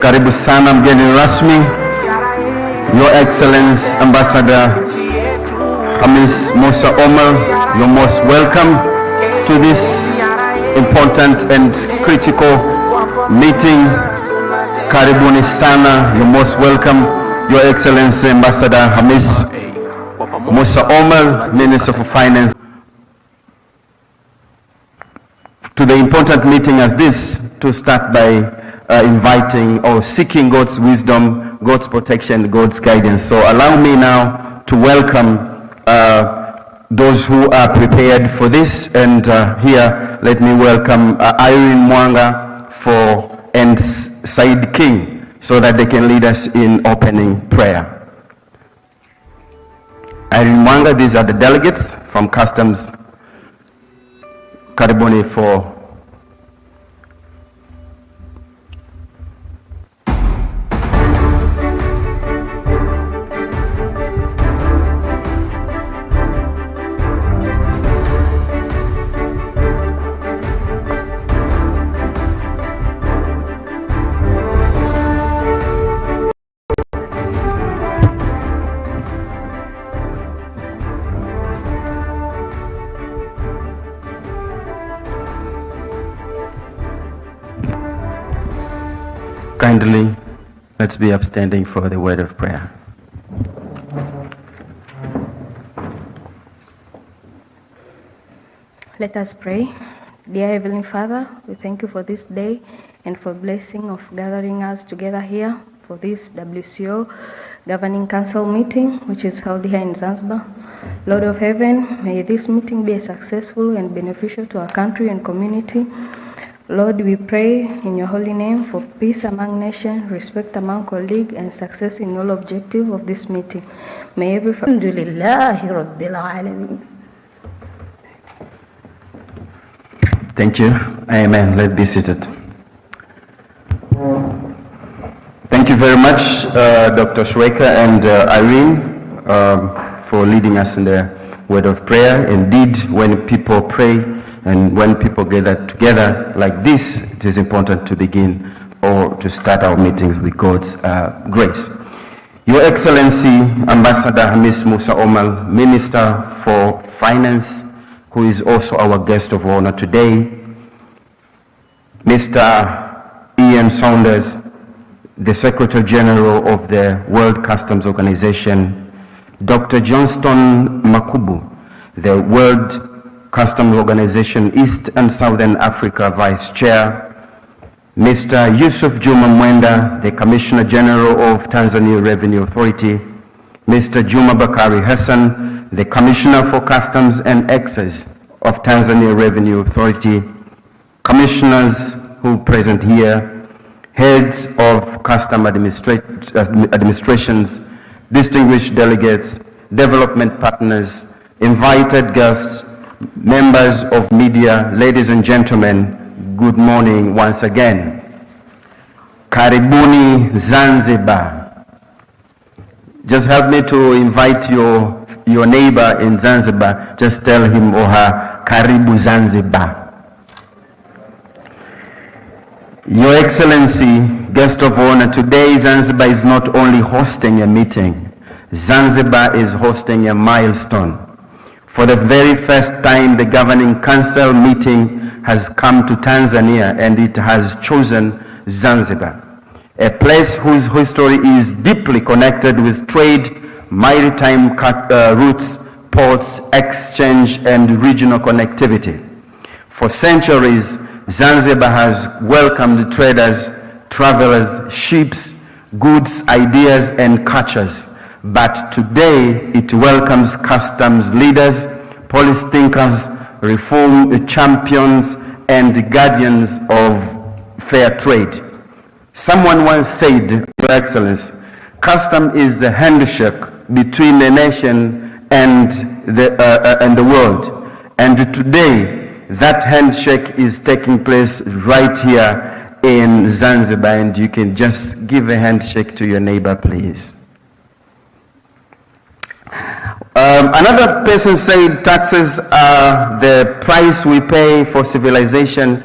Karibu sana mgeni rasmi, Your Excellency Ambassador Hamis Musa Omar, you're most welcome to this important and critical meeting. Karibuni sana, you're most welcome, Your Excellency Ambassador Hamis Musa Omar, Minister for Finance, to the important meeting as this, to start by inviting or seeking God's wisdom, God's protection, God's guidance. So allow me now to welcome those who are prepared for this. And here, let me welcome Irene Mwanga and Said King, so that they can lead us in opening prayer. Irene Mwanga, these are the delegates from Customs. Karibuni for kindly, let's be upstanding for the word of prayer. Let us pray. Dear Heavenly Father, we thank you for this day and for blessing of gathering us together here for this WCO Governing Council meeting, which is held here in Zanzibar. Lord of Heaven, may this meeting be successful and beneficial to our country and community. Lord, we pray in your holy name for peace among nations, respect among colleagues, and success in all objectives of this meeting. May every Thank you. Amen. Let's be seated. Thank you very much, Dr. Shweka and Irene, for leading us in the word of prayer. Indeed, when people pray, and when people gather together like this, it is important to begin or to start our meetings with God's grace. Your Excellency, Ambassador Hamis Musa Omar, Minister for Finance, who is also our guest of honor today, Mr. Ian Saunders, the Secretary General of the World Customs Organization, Dr. Johnston Makubu, the World Customs Organization East and Southern Africa Vice Chair, Mr. Yusuf Juma Mwenda, the Commissioner General of Tanzania Revenue Authority, Mr. Juma Bakari Hassan, the Commissioner for Customs and Excise of Tanzania Revenue Authority, commissioners who present here, heads of custom administrations, distinguished delegates, development partners, invited guests, members of media, ladies and gentlemen, good morning once again. Karibuni Zanzibar. Just help me to invite your neighbor in Zanzibar. Just tell him or her, Karibu Zanzibar. Your Excellency, guest of honor, today Zanzibar is not only hosting a meeting, Zanzibar is hosting a milestone. For the very first time, the Governing Council meeting has come to Tanzania, and it has chosen Zanzibar, a place whose history is deeply connected with trade, maritime routes, ports, exchange, and regional connectivity. For centuries, Zanzibar has welcomed traders, travelers, ships, goods, ideas, and cultures. But today, it welcomes customs leaders, policy thinkers, reform champions, and guardians of fair trade. Someone once said, Your Excellency, custom is the handshake between the nation and the world. And today, that handshake is taking place right here in Zanzibar, and you can just give a handshake to your neighbor, please. Another person said taxes are the price we pay for civilization,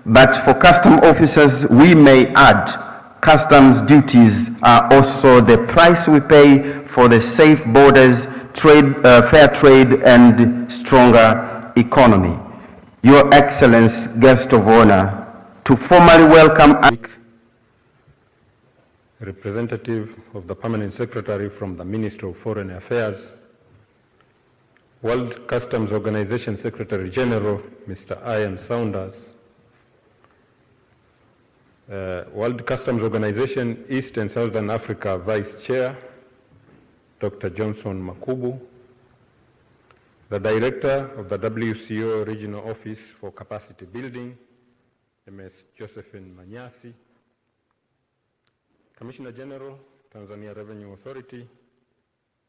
but for custom officers, we may add Customs duties are also the price we pay for the safe borders, fair trade, and stronger economy. Your Excellency, guest of honor, to formally welcome representative of the Permanent Secretary from the Ministry of Foreign Affairs, World Customs Organization Secretary General, Mr. Ian Saunders, World Customs Organization East and Southern Africa Vice Chair, Dr. Johnson Makubu, the Director of the WCO Regional Office for Capacity Building, Ms. Josephine Manyasi, Commissioner General, Tanzania Revenue Authority,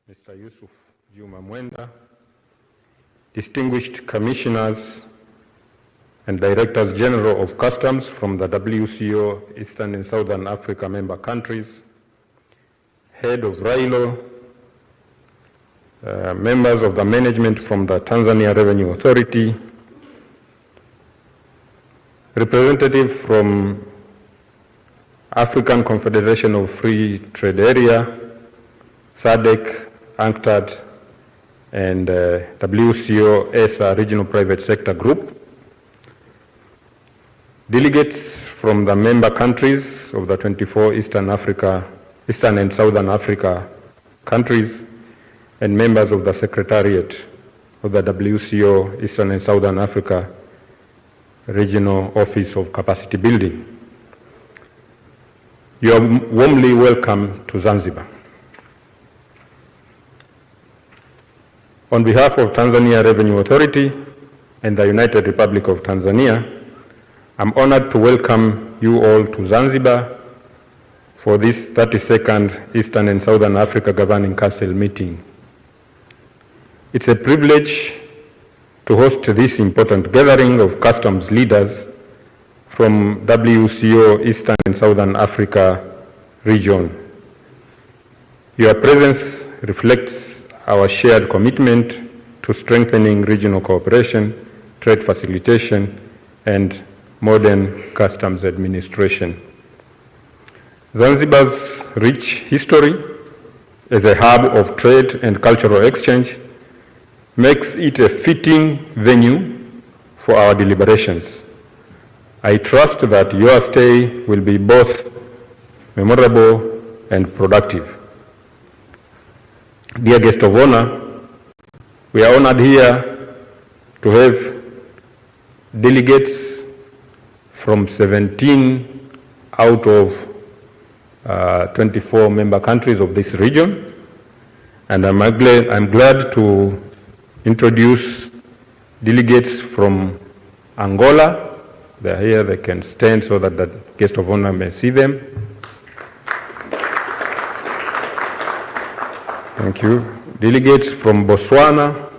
Mr. Yusuf Juma Mwenda, distinguished commissioners and Directors General of Customs from the WCO Eastern and Southern Africa member countries, Head of RILO, members of the management from the Tanzania Revenue Authority, representative from African Confederation of Free Trade Area, SADC, UNCTAD, and WCO ESA Regional Private Sector Group, delegates from the member countries of the 24 Eastern and Southern Africa countries, and members of the Secretariat of the WCO Eastern and Southern Africa Regional Office of Capacity Building. You are warmly welcome to Zanzibar. On behalf of Tanzania Revenue Authority and the United Republic of Tanzania, I'm honored to welcome you all to Zanzibar for this 32nd Eastern and Southern Africa Governing Council meeting. It's a privilege to host this important gathering of customs leaders from WCO Eastern and Southern Africa region. Your presence reflects our shared commitment to strengthening regional cooperation, trade facilitation, and modern customs administration. Zanzibar's rich history as a hub of trade and cultural exchange makes it a fitting venue for our deliberations. I trust that your stay will be both memorable and productive. Dear guest of honor, we are honored here to have delegates from 17 out of 24 member countries of this region, and I'm glad to introduce delegates from Angola. They're here, they can stand so that the guest of honor may see them. Thank you. Delegates from Botswana.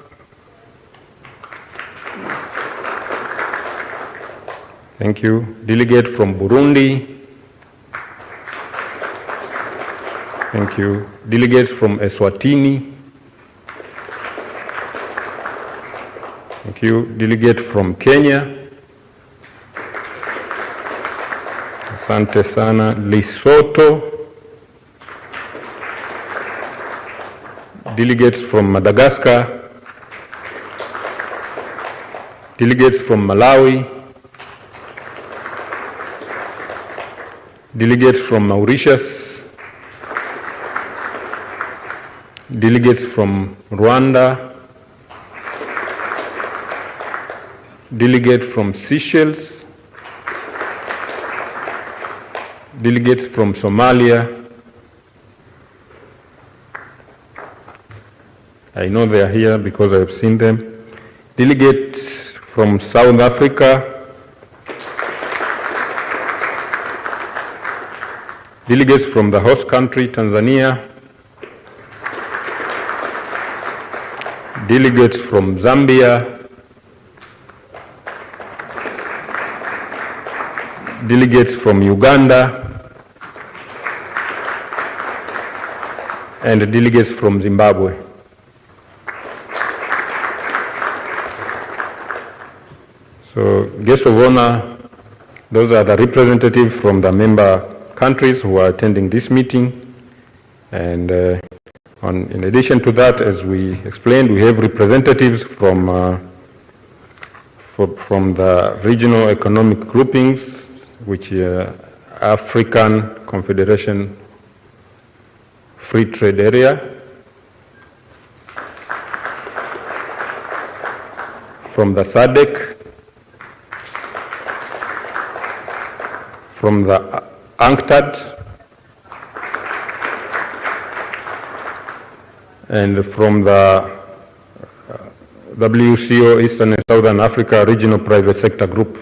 Thank you. Delegate from Burundi. Thank you. Delegates from Eswatini. Thank you. Delegate from Kenya. Asante sana. Lesotho. Delegates from Madagascar. Delegates from Malawi. Delegates from Mauritius. Delegates from Rwanda. Delegate from Seychelles. Delegates from Somalia. I know they are here because I have seen them. Delegates from South Africa. Delegates from the host country, Tanzania. Delegates from Zambia. Delegates from Uganda. And delegates from Zimbabwe. So, guest of honor, those are the representatives from the member countries who are attending this meeting. And in addition to that, as we explained, we have representatives from the regional economic groupings, which are African Confederation Free Trade Area, from the SADC, from the UNCTAD, and from the WCO Eastern and Southern Africa Regional Private Sector Group.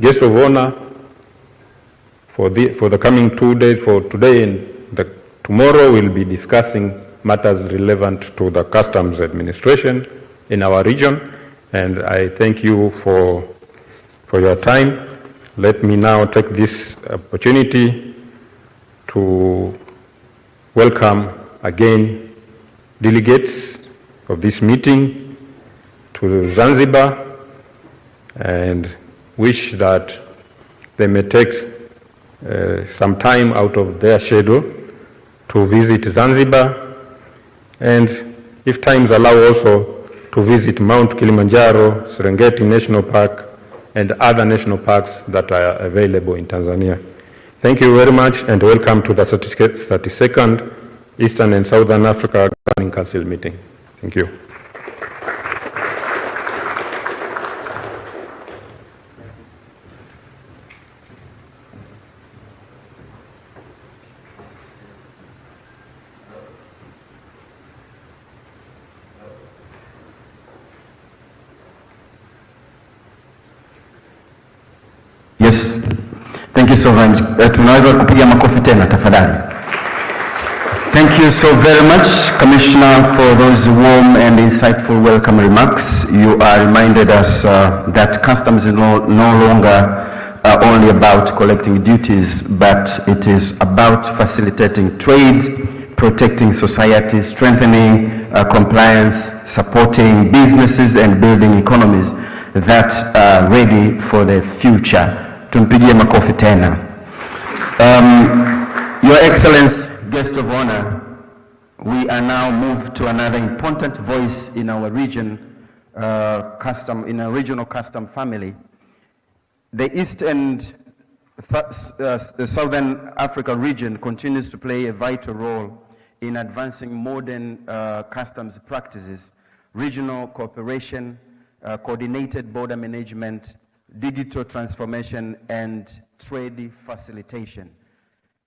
Guest of honor for the coming 2 days, for today and tomorrow, we'll be discussing matters relevant to the customs administration in our region, and I thank you for your time. Let me now take this opportunity to welcome again delegates of this meeting to Zanzibar, and wish that they may take some time out of their schedule to visit Zanzibar, and if times allow also to visit Mount Kilimanjaro, Serengeti National Park, and other national parks that are available in Tanzania. Thank you very much, and welcome to the 32nd Eastern and Southern Africa Governing Council meeting. Thank you. Yes, thank you so much. Tunaweza kupiga makofi tena tafadhali. Thank you so very much, Commissioner, for those warm and insightful welcome remarks. You are reminded us that customs is no longer only about collecting duties, but it is about facilitating trade, protecting society, strengthening compliance, supporting businesses, and building economies that are ready for the future. Tumpigie makofi tena. Your Excellency, guest of honor, we are now moved to another important voice in our region, in a regional custom family. The East and Southern Africa region continues to play a vital role in advancing modern customs practices, regional cooperation, coordinated border management, digital transformation, and trade facilitation.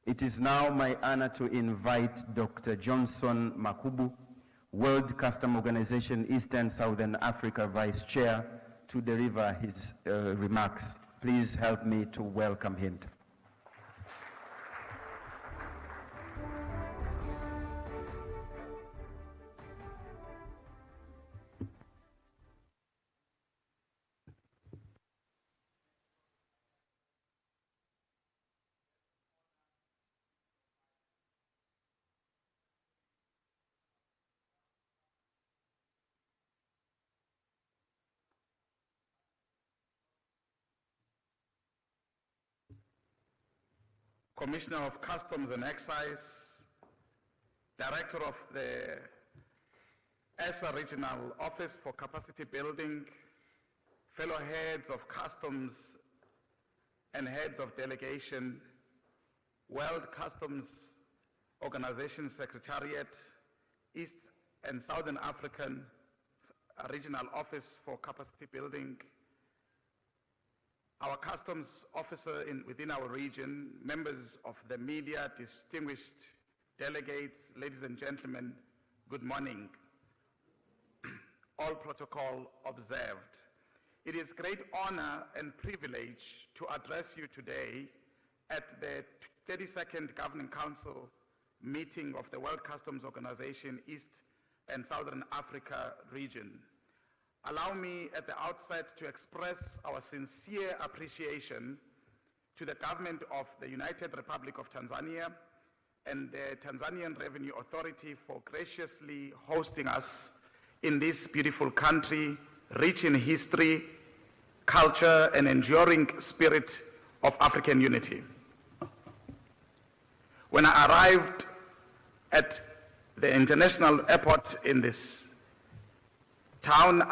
It is now my honor to invite Dr. Johnson Makubu, World Customs Organization Eastern Southern Africa Vice Chair, to deliver his remarks. Please help me to welcome him. Commissioner of Customs and Excise, Director of the ESA Regional Office for Capacity Building, fellow heads of customs and heads of delegation, World Customs Organization Secretariat, East and Southern African Regional Office for Capacity Building, our customs officer within our region, members of the media, distinguished delegates, ladies and gentlemen, good morning. All protocol observed. It is great honor and privilege to address you today at the 32nd Governing Council meeting of the World Customs Organization East and Southern Africa region. Allow me at the outset to express our sincere appreciation to the government of the United Republic of Tanzania and the Tanzanian Revenue Authority for graciously hosting us in this beautiful country, rich in history, culture, and enduring spirit of African unity. When I arrived at the international airport in this town,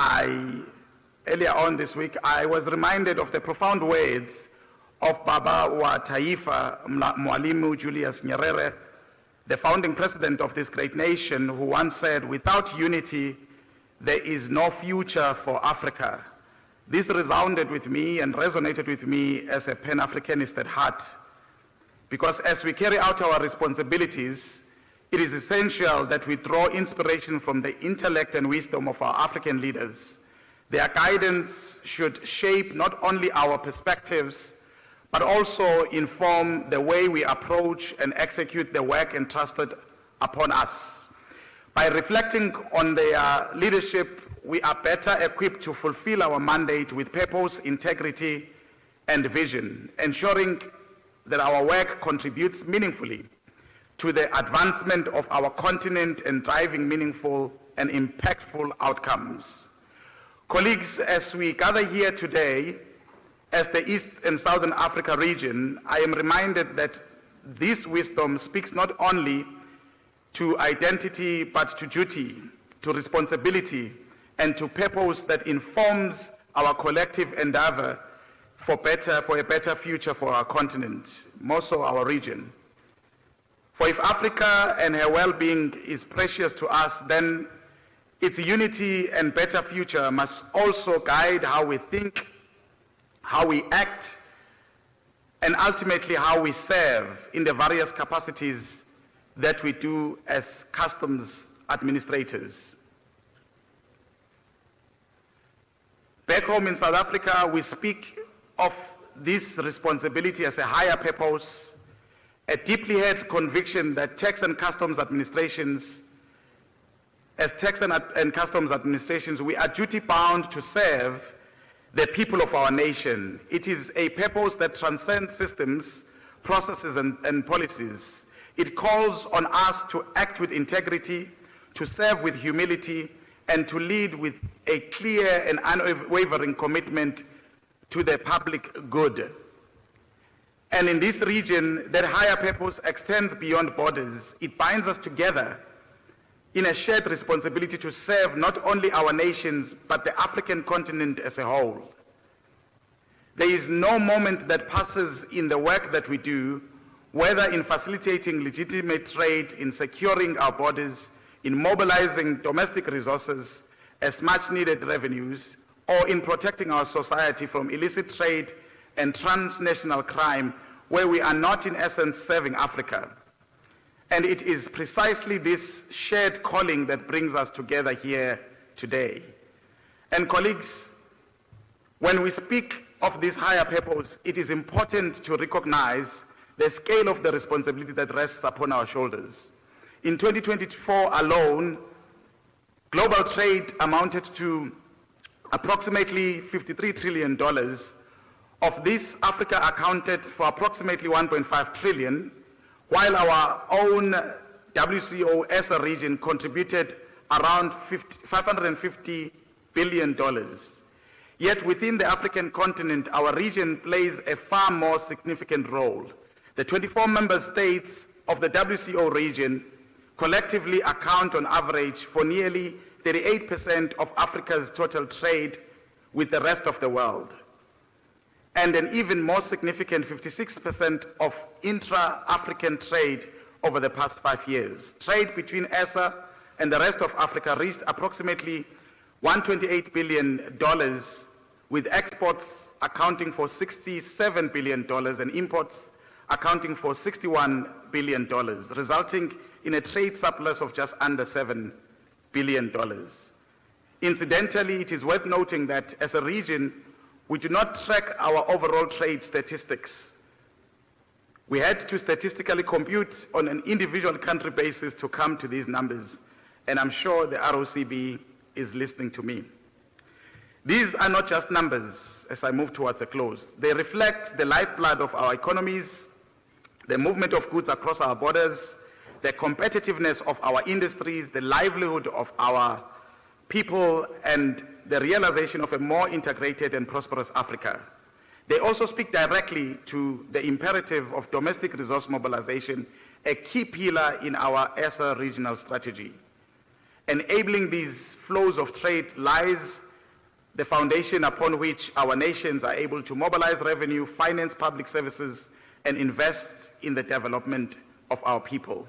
earlier on this week, I was reminded of the profound words of Baba wa Taifa, Mwalimu Julius Nyerere, the founding president of this great nation, who once said, "Without unity, there is no future for Africa." This resounded with me and resonated with me as a Pan-Africanist at heart, because as we carry out our responsibilities, it is essential that we draw inspiration from the intellect and wisdom of our African leaders. Their guidance should shape not only our perspectives, but also inform the way we approach and execute the work entrusted upon us. By reflecting on their leadership, we are better equipped to fulfill our mandate with purpose, integrity, and vision, ensuring that our work contributes meaningfully to the advancement of our continent and driving meaningful and impactful outcomes. Colleagues, as we gather here today as the East and Southern Africa region, I am reminded that this wisdom speaks not only to identity, but to duty, to responsibility, and to purpose that informs our collective endeavor for a better future for our continent, more so our region. For if Africa and her well-being is precious to us, then its unity and better future must also guide how we think, how we act, and ultimately how we serve in the various capacities that we do as customs administrators. Back home in South Africa, we speak of this responsibility as a higher purpose, a deeply held conviction that tax and customs administrations, we are duty-bound to serve the people of our nation. It is a purpose that transcends systems, processes, and policies. It calls on us to act with integrity, to serve with humility, and to lead with a clear and unwavering commitment to the public good. And in this region, that higher purpose extends beyond borders. It binds us together in a shared responsibility to serve not only our nations, but the African continent as a whole. There is no moment that passes in the work that we do, whether in facilitating legitimate trade, in securing our borders, in mobilizing domestic resources as much needed revenues, or in protecting our society from illicit trade and transnational crime, where we are not in essence serving Africa. And it is precisely this shared calling that brings us together here today. And colleagues, when we speak of this higher purpose, it is important to recognize the scale of the responsibility that rests upon our shoulders. In 2024 alone, global trade amounted to approximately $53 trillion. Of this, Africa accounted for approximately 1.5 trillion, while our own WCO ESA region contributed around $550 billion. Yet within the African continent, our region plays a far more significant role. The 24 member states of the WCO region collectively account on average for nearly 38% of Africa's total trade with the rest of the world, and an even more significant 56% of intra-African trade over the past 5 years. Trade between ESA and the rest of Africa reached approximately $128 billion, with exports accounting for $67 billion and imports accounting for $61 billion, resulting in a trade surplus of just under $7 billion. Incidentally, it is worth noting that as a region, we do not track our overall trade statistics. We had to statistically compute on an individual country basis to come to these numbers, and I'm sure the ROCB is listening to me. These are not just numbers as I move towards a close. They reflect the lifeblood of our economies, the movement of goods across our borders, the competitiveness of our industries, the livelihood of our people, and the realization of a more integrated and prosperous Africa. They also speak directly to the imperative of domestic resource mobilization, a key pillar in our ESA regional strategy. Enabling these flows of trade lies the foundation upon which our nations are able to mobilize revenue, finance public services, and invest in the development of our people.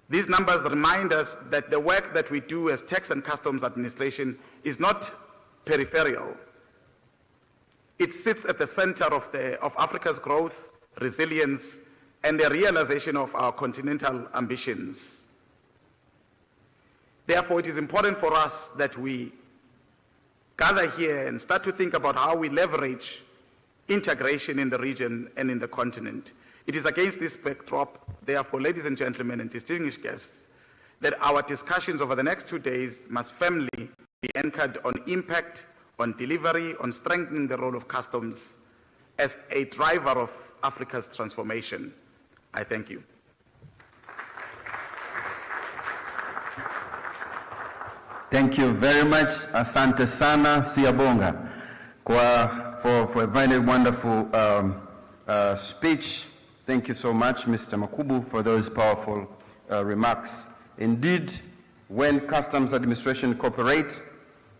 These numbers remind us that the work that we do as tax and customs administration is not peripheral. It sits at the center of Africa's growth, resilience, and the realization of our continental ambitions. Therefore, it is important for us that we gather here and start to think about how we leverage integration in the region and in the continent. It is against this backdrop, therefore, ladies and gentlemen and distinguished guests, that our discussions over the next 2 days must firmly be anchored on impact, on delivery, on strengthening the role of customs as a driver of Africa's transformation. I thank you. Thank you very much. Asante sana, Siyabonga, for a very wonderful speech. Thank you so much, Mr. Makubu, for those powerful remarks. Indeed, when customs administration cooperate,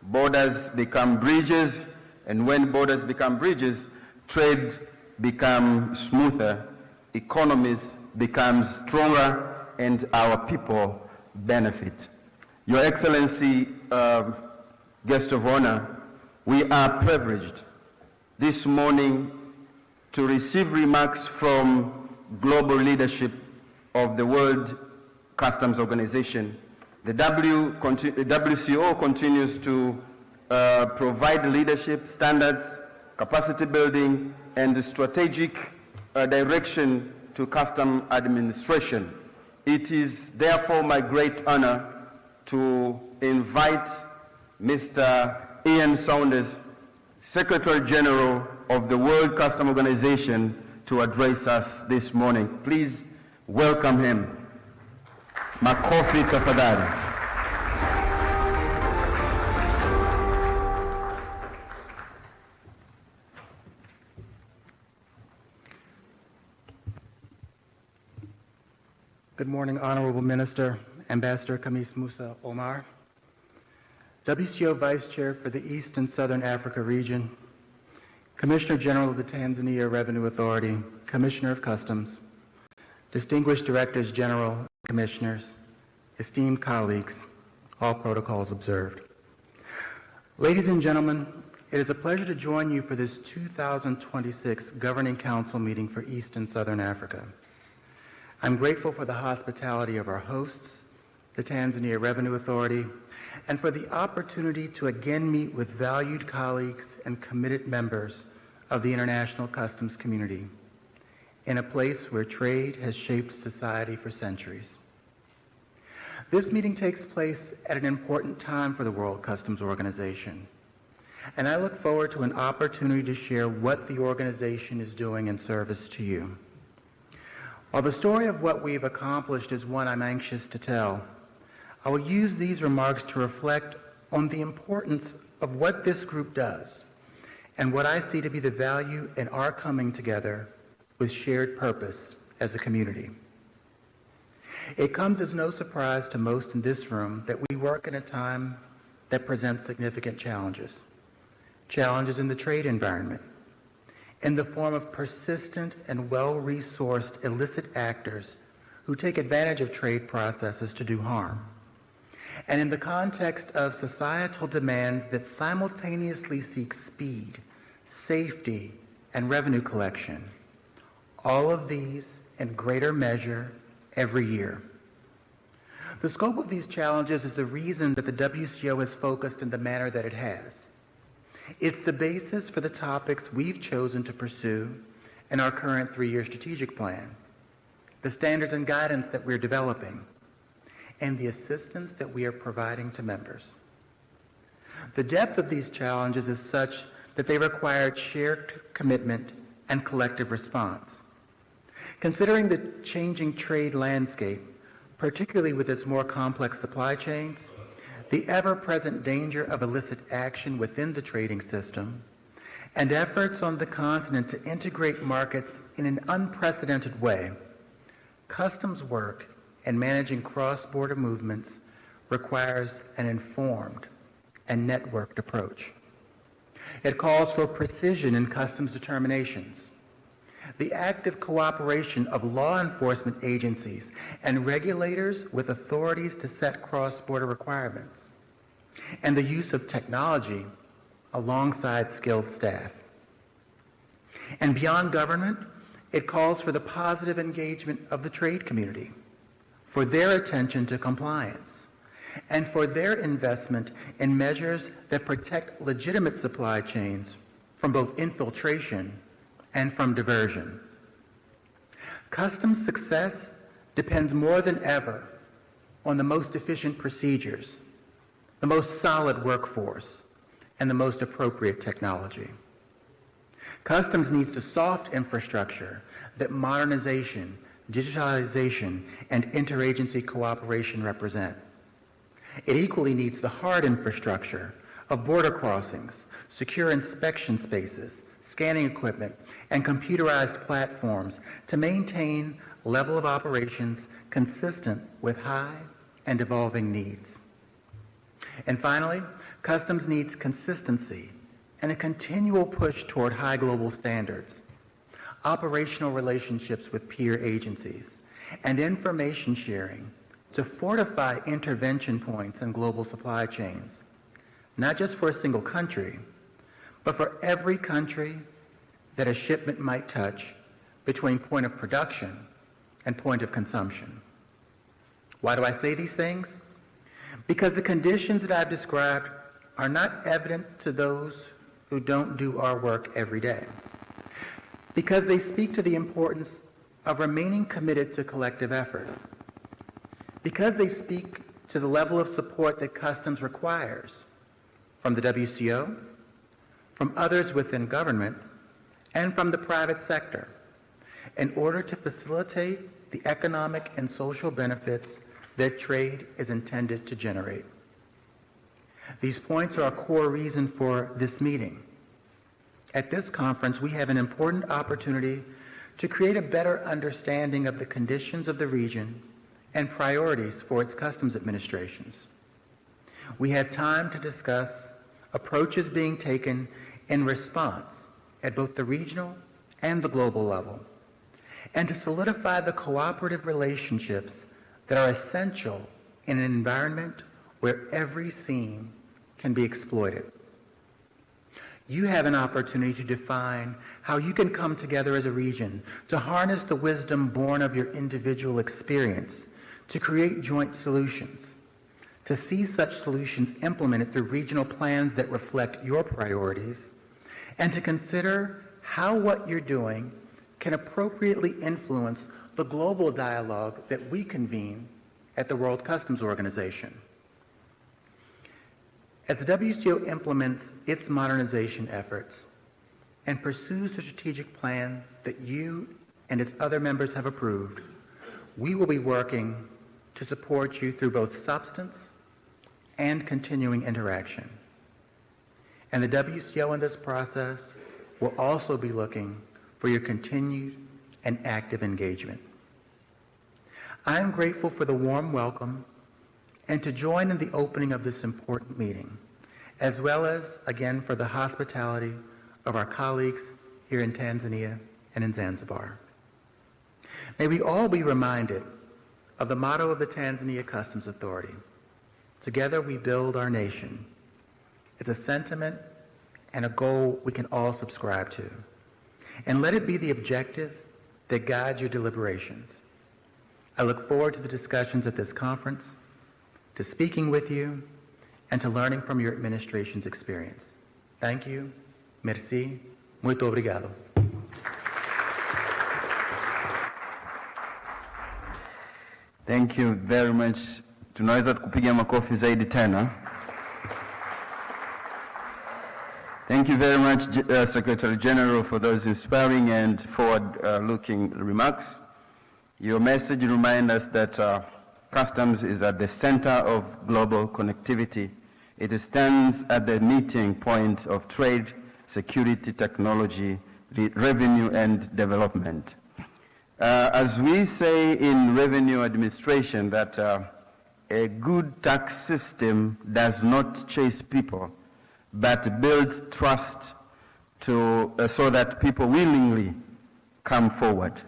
borders become bridges, and when borders become bridges, trade becomes smoother, economies become stronger, and our people benefit. Your Excellency, guest of honor, we are privileged this morning to receive remarks from global leadership of the World Customs Organization. The WCO continues to provide leadership, standards, capacity building, and strategic direction to customs administration. It is therefore my great honor to invite Mr. Ian Saunders, Secretary General of the World Customs Organization, to address us this morning. Please welcome him. Makofi tafadhali. Good morning, Honorable Minister, Ambassador Khamis Musa Omar, WCO Vice Chair for the East and Southern Africa region, Commissioner General of the Tanzania Revenue Authority, Commissioner of Customs, distinguished Directors General, Commissioners, esteemed colleagues, all protocols observed. Ladies and gentlemen, it is a pleasure to join you for this 2026 Governing Council meeting for East and Southern Africa. I'm grateful for the hospitality of our hosts, the Tanzania Revenue Authority, and for the opportunity to again meet with valued colleagues and committed members of the international customs community in a place where trade has shaped society for centuries. This meeting takes place at an important time for the World Customs Organization, and I look forward to an opportunity to share what the organization is doing in service to you. While the story of what we've accomplished is one I'm anxious to tell, I will use these remarks to reflect on the importance of what this group does and what I see to be the value in our coming together with shared purpose as a community. It comes as no surprise to most in this room that we work in a time that presents significant challenges. Challenges in the trade environment, in the form of persistent and well-resourced illicit actors who take advantage of trade processes to do harm, and in the context of societal demands that simultaneously seek speed, safety, and revenue collection, all of these in greater measure every year. The scope of these challenges is the reason that the WCO has focused in the manner that it has. It's the basis for the topics we've chosen to pursue in our current 3-year strategic plan, the standards and guidance that we're developing, and the assistance that we are providing to members. The depth of these challenges is such that they require shared commitment and collective response. Considering the changing trade landscape, particularly with its more complex supply chains, the ever-present danger of illicit action within the trading system, and efforts on the continent to integrate markets in an unprecedented way, customs work in managing cross-border movements requires an informed and networked approach. It calls for precision in customs determinations, the active cooperation of law enforcement agencies and regulators with authorities to set cross-border requirements, and the use of technology alongside skilled staff. And beyond government, it calls for the positive engagement of the trade community, for their attention to compliance, and for their investment in measures that protect legitimate supply chains from both infiltration and from diversion. Customs success depends more than ever on the most efficient procedures, the most solid workforce, and the most appropriate technology. Customs needs the soft infrastructure that modernization, digitalization, and interagency cooperation represent. It equally needs the hard infrastructure of border crossings, secure inspection spaces, scanning equipment, and computerized platforms to maintain a level of operations consistent with high and evolving needs. And finally, customs needs consistency and a continual push toward high global standards, operational relationships with peer agencies, and information sharing to fortify intervention points in global supply chains, not just for a single country, but for every country that a shipment might touch between point of production and point of consumption. Why do I say these things? Because the conditions that I've described are not evident to those who don't do our work every day. Because they speak to the importance of remaining committed to collective effort. Because they speak to the level of support that customs requires from the WCO, from others within government, and from the private sector in order to facilitate the economic and social benefits that trade is intended to generate. These points are a core reason for this meeting. At this conference, we have an important opportunity to create a better understanding of the conditions of the region and priorities for its customs administrations. We have time to discuss approaches being taken in response at both the regional and the global level, and to solidify the cooperative relationships that are essential in an environment where every seam can be exploited. You have an opportunity to define how you can come together as a region to harness the wisdom born of your individual experience to create joint solutions, to see such solutions implemented through regional plans that reflect your priorities, and to consider how what you're doing can appropriately influence the global dialogue that we convene at the World Customs Organization. As the WCO implements its modernization efforts and pursues the strategic plan that you and its other members have approved, we will be working to support you through both substance and continuing interaction. And the WCO in this process will also be looking for your continued and active engagement. I am grateful for the warm welcome and to join in the opening of this important meeting, as well as, again, for the hospitality of our colleagues here in Tanzania and in Zanzibar. May we all be reminded of the motto of the Tanzania Customs Authority, "Together we build our nation." It's a sentiment and a goal we can all subscribe to. And let it be the objective that guides your deliberations. I look forward to the discussions at this conference, to speaking with you, and to learning from your administration's experience. Thank you. Merci. Muito obrigado. Thank you very much. Tunaweza kupiga makofi zaidi tena. Thank you very much, Secretary General, for those inspiring and forward-looking remarks. Your message reminds us that Customs is at the center of global connectivity. It stands at the meeting point of trade, security, technology, revenue, and development. As we say in revenue administration, that a good tax system does not chase people, but builds trust so that people willingly come forward.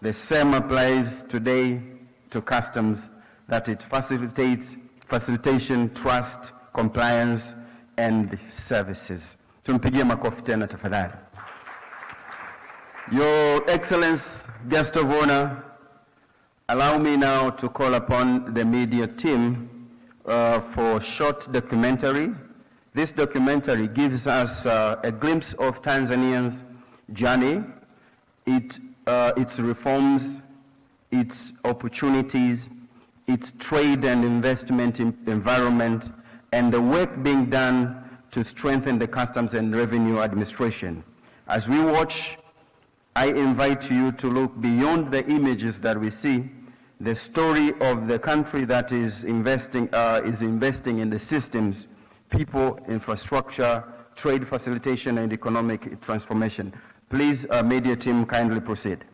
The same applies today to customs, that it facilitation, trust, compliance, and services. Tumpigie makofi tena tafadhali. Your Excellency, guest of honor, allow me now to call upon the media team for a short documentary. This documentary gives us a glimpse of Tanzania's journey, its reforms, its opportunities, its trade and investment environment, and the work being done to strengthen the customs and revenue administration. As we watch, I invite you to look beyond the images that we see, the story of the country that is investing in the systems, people, infrastructure, trade facilitation, and economic transformation. Please, media team, kindly proceed.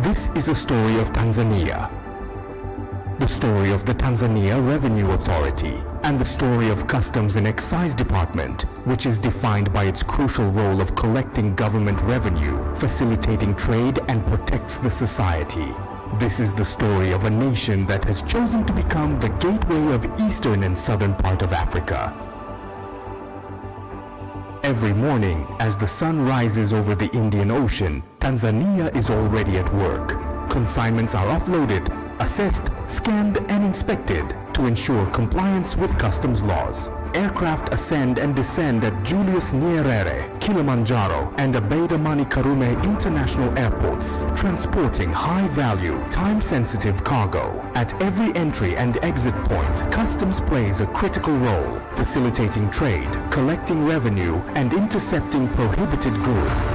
This is a story of Tanzania, the story of the Tanzania Revenue Authority, and the story of Customs and Excise Department, which is defined by its crucial role of collecting government revenue, facilitating trade, and protects the society. This is the story of a nation that has chosen to become the gateway of eastern and southern part of Africa. Every morning, as the sun rises over the Indian Ocean, Tanzania is already at work. Consignments are offloaded, assessed, scanned, and inspected to ensure compliance with customs laws. Aircraft ascend and descend at Julius Nyerere, Kilimanjaro, and Abeid Amani Karume international airports, transporting high-value, time-sensitive cargo. At every entry and exit point, customs plays a critical role, facilitating trade, collecting revenue, and intercepting prohibited goods.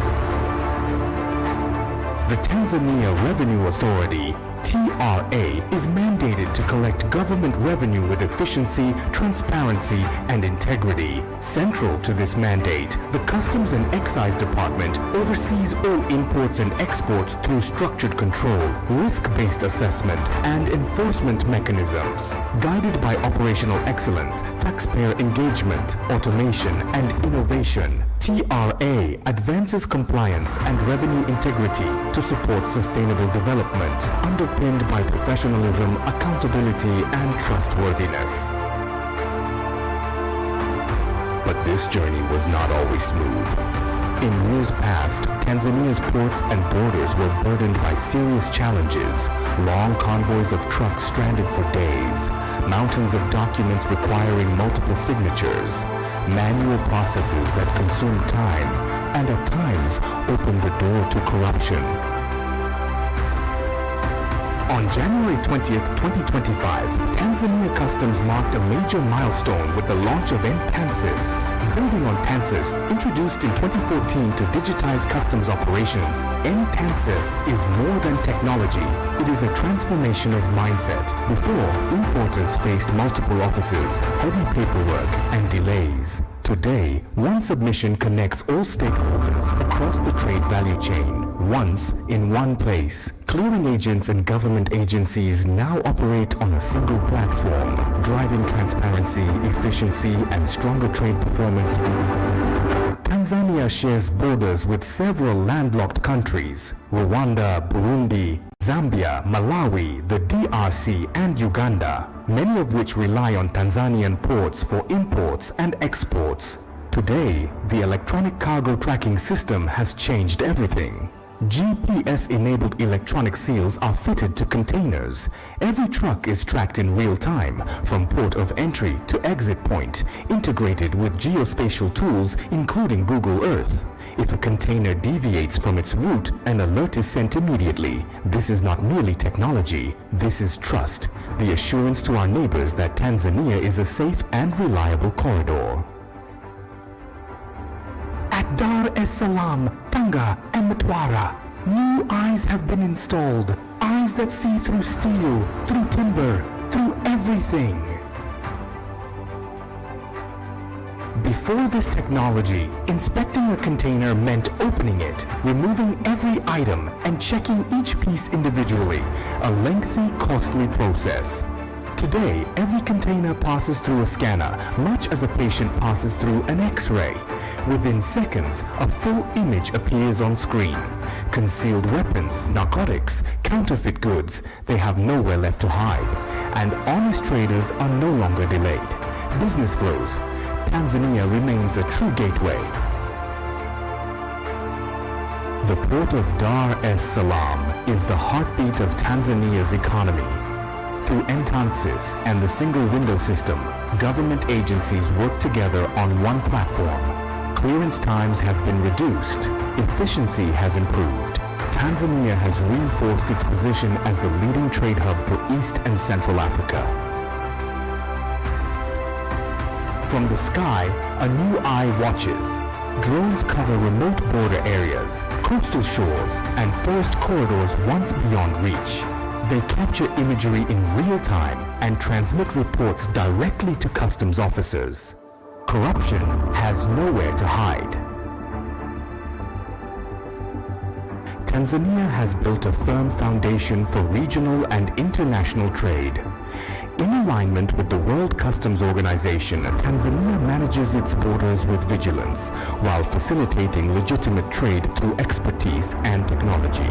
The Tanzania Revenue Authority, TRA, is mandated to collect government revenue with efficiency, transparency, and integrity. Central to this mandate, the Customs and Excise Department oversees all imports and exports through structured control, risk-based assessment, and enforcement mechanisms. Guided by operational excellence, taxpayer engagement, automation, and innovation, TRA advances compliance and revenue integrity to support sustainable development, underpinned by professionalism, accountability, and trustworthiness. But this journey was not always smooth. In years past, Tanzania's ports and borders were burdened by serious challenges. Long convoys of trucks stranded for days, mountains of documents requiring multiple signatures, manual processes that consumed time, and at times opened the door to corruption. On January 20th, 2025, Tanzania Customs marked a major milestone with the launch of N-TANSYS. Building on TANSYS, introduced in 2014 to digitize customs operations, N-TANSYS is more than technology. It is a transformation of mindset. Before, importers faced multiple offices, heavy paperwork, and delays. Today, one submission connects all stakeholders across the trade value chain, once in one place. Clearing agents and government agencies now operate on a single platform, driving transparency, efficiency, and stronger trade performance. Tanzania shares borders with several landlocked countries: Rwanda, Burundi, Zambia, Malawi, the DRC, and Uganda, many of which rely on Tanzanian ports for imports and exports. Today, the electronic cargo tracking system has changed everything. GPS-enabled electronic seals are fitted to containers. Every truck is tracked in real time, from port of entry to exit point, integrated with geospatial tools including Google Earth. If a container deviates from its route, an alert is sent immediately. This is not merely technology, this is trust, the assurance to our neighbors that Tanzania is a safe and reliable corridor. At Dar es Salaam, Tanga, and Mtwara, new eyes have been installed. Eyes that see through steel, through timber, through everything. Before this technology, inspecting a container meant opening it, removing every item, and checking each piece individually, a lengthy, costly process. Today, every container passes through a scanner, much as a patient passes through an X-ray. Within seconds, a full image appears on screen. Concealed weapons, narcotics, counterfeit goods, they have nowhere left to hide. And honest traders are no longer delayed. Business flows. Tanzania remains a true gateway. The port of Dar es Salaam is the heartbeat of Tanzania's economy. Through Entansis and the single window system, government agencies work together on one platform. Clearance times have been reduced. Efficiency has improved. Tanzania has reinforced its position as the leading trade hub for East and Central Africa. From the sky, a new eye watches. Drones cover remote border areas, coastal shores, and forest corridors once beyond reach. They capture imagery in real time and transmit reports directly to customs officers. Corruption has nowhere to hide. Tanzania has built a firm foundation for regional and international trade. In alignment with the World Customs Organization, Tanzania manages its borders with vigilance, while facilitating legitimate trade through expertise and technology.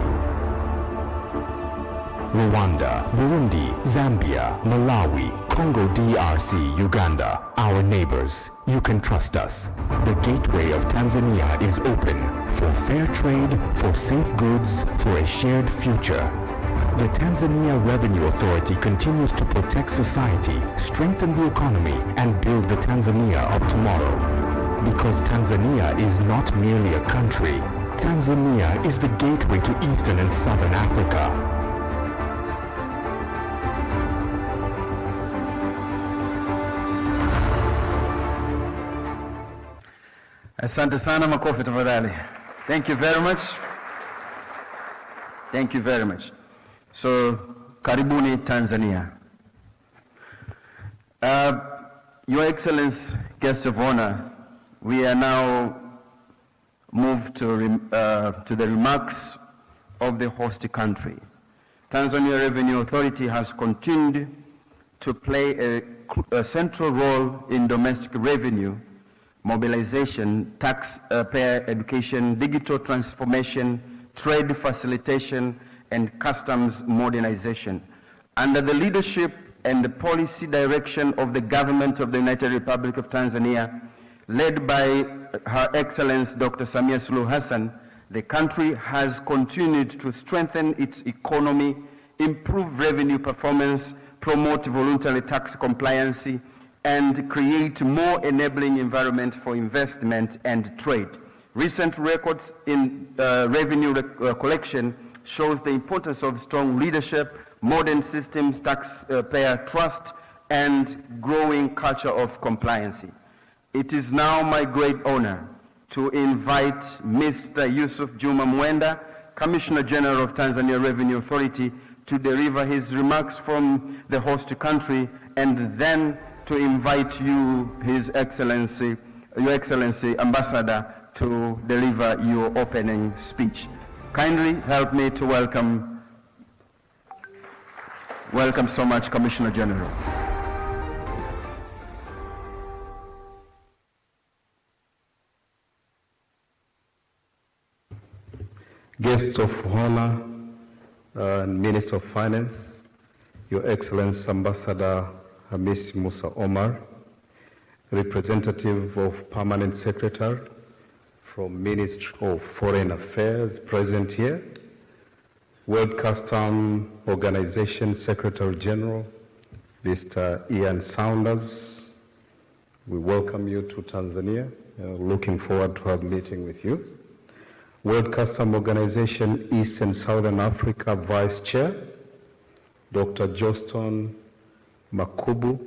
Rwanda, Burundi, Zambia, Malawi, Congo DRC, Uganda, our neighbors. You can trust us. The gateway of Tanzania is open for fair trade, for safe goods, for a shared future. The Tanzania Revenue Authority continues to protect society, strengthen the economy, and build the Tanzania of tomorrow. Because Tanzania is not merely a country. Tanzania is the gateway to Eastern and Southern Africa. Asante sana, makofi tafadhali. Thank you very much. Thank you very much. So, karibuni Tanzania. Your Excellency, Guest of Honor, we are now moved to the remarks of the host country. Tanzania Revenue Authority has continued to play a central role in domestic revenue, mobilization, taxpayer education, digital transformation, trade facilitation, and customs modernization. Under the leadership and the policy direction of the government of the United Republic of Tanzania, led by Her Excellency Dr. Samia Suluhu Hassan, the country has continued to strengthen its economy, improve revenue performance, promote voluntary tax compliance, and create more enabling environment for investment and trade. Recent records in revenue collection shows the importance of strong leadership, modern systems, taxpayer trust, and growing culture of compliance. It is now my great honor to invite Mr. Yusuf Juma Mwenda, Commissioner General of Tanzania Revenue Authority, to deliver his remarks from the host country, and then to invite you, His Excellency, Your Excellency, Ambassador, to deliver your opening speech. Kindly help me to welcome so much, Commissioner General. Guests of honor, Minister of Finance, Your Excellency Ambassador Hamis Musa Omar, representative of Permanent Secretary from Ministry of Foreign Affairs present here, World Customs Organization Secretary General, Mr. Ian Saunders. We welcome you to Tanzania. Looking forward to have a meeting with you. World Customs Organization East and Southern Africa Vice Chair, Dr. Johnston Makubu,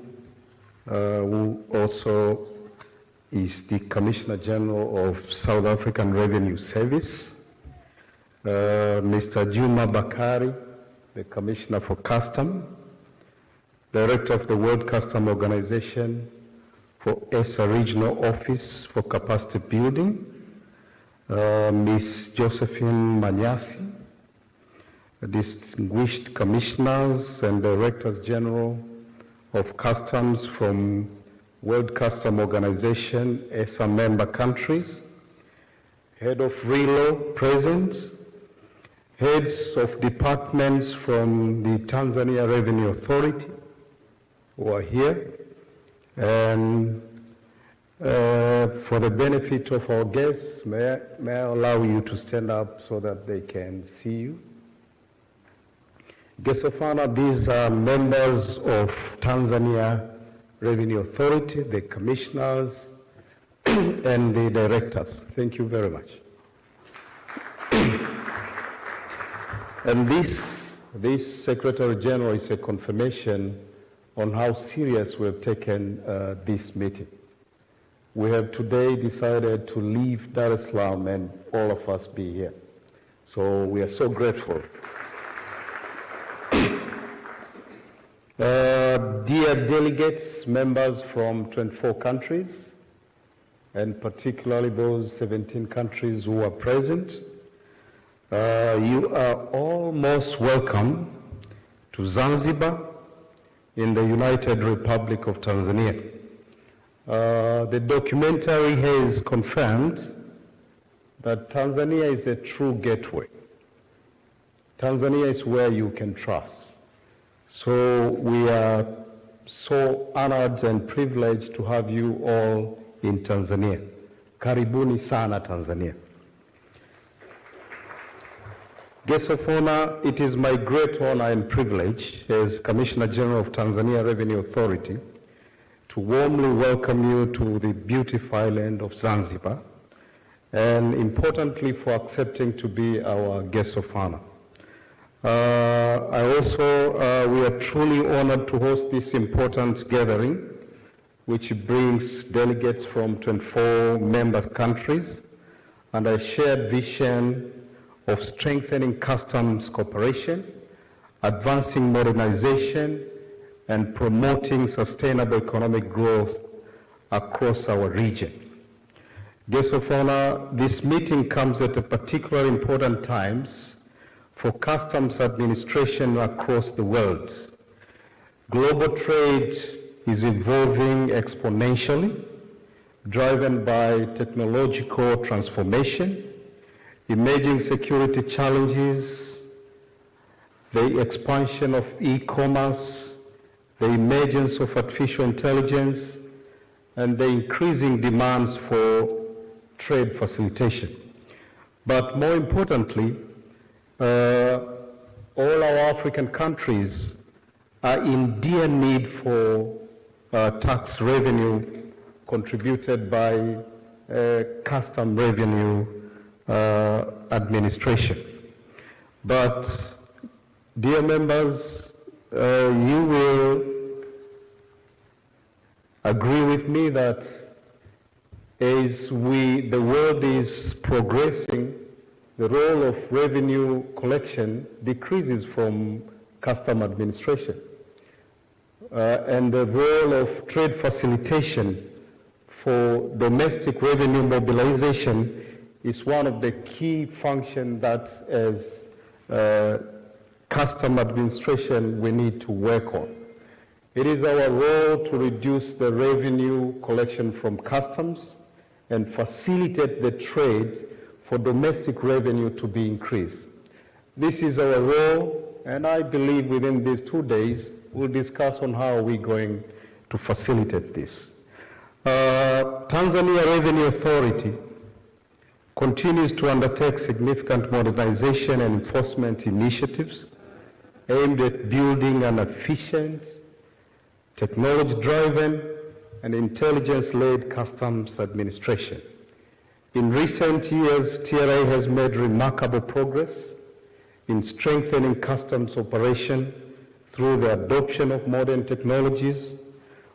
who also is the Commissioner General of South African Revenue Service, Mr. Juma Bakari, the Commissioner for Customs, Director of the World Customs Organization for ESA Regional Office for Capacity Building, Ms. Josephine Manyasi, distinguished commissioners and directors general of customs from World Customs Organization, ESA member countries, head of RELO present, heads of departments from the Tanzania Revenue Authority who are here, and for the benefit of our guests, may I allow you to stand up so that they can see you. Guests of honor, these are members of Tanzania Revenue Authority, the commissioners, and the directors. Thank you very much. And this Secretary General is a confirmation on how serious we have taken this meeting. We have today decided to leave Dar es Salaam and all of us be here. So we are so grateful. Dear delegates, members from 24 countries, and particularly those 17 countries who are present, you are all most welcome to Zanzibar in the United Republic of Tanzania. The documentary has confirmed that Tanzania is a true gateway. Tanzania is where you can trust. So we are so honored and privileged to have you all in Tanzania. Karibuni sana Tanzania. Guests of honor, it is my great honor and privilege as Commissioner General of Tanzania Revenue Authority to warmly welcome you to the beautiful island of Zanzibar, and importantly for accepting to be our guest of honor. We are truly honored to host this important gathering, which brings delegates from 24 member countries and a shared vision of strengthening customs cooperation, advancing modernization, and promoting sustainable economic growth across our region. Guests of honor, this meeting comes at a particularly important times for customs administration across the world. Global trade is evolving exponentially, driven by technological transformation, emerging security challenges, the expansion of e-commerce, the emergence of artificial intelligence, and the increasing demands for trade facilitation. But more importantly, all our African countries are in dire need for tax revenue contributed by custom revenue administration. But, dear members, you will agree with me that as the world is progressing, the role of revenue collection decreases from custom administration. And the role of trade facilitation for domestic revenue mobilization is one of the key functions that as custom administration we need to work on. It is our role to reduce the revenue collection from customs and facilitate the trade for domestic revenue to be increased. This is our role, and I believe within these 2 days, we'll discuss on how we're going to facilitate this. Tanzania Revenue Authority continues to undertake significant modernization and enforcement initiatives aimed at building an efficient, technology-driven, and intelligence-led customs administration. In recent years, TRA has made remarkable progress in strengthening customs operation through the adoption of modern technologies.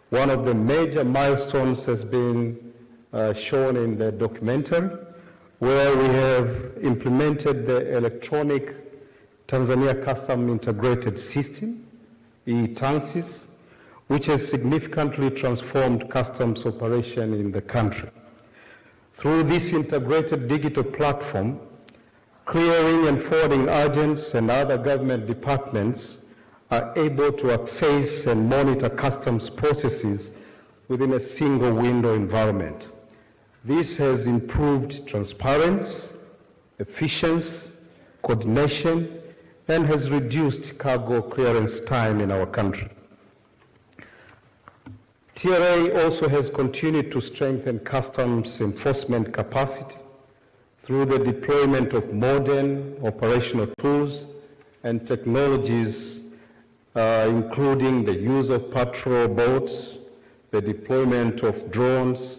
One of the major milestones has been shown in the documentary, where we have implemented the electronic Tanzania Custom Integrated System, ETANSYS, which has significantly transformed customs operation in the country. Through this integrated digital platform, clearing and forwarding agents and other government departments are able to access and monitor customs processes within a single window environment. This has improved transparency, efficiency, coordination, and has reduced cargo clearance time in our country. TRA also has continued to strengthen customs enforcement capacity through the deployment of modern operational tools and technologies, including the use of patrol boats, the deployment of drones,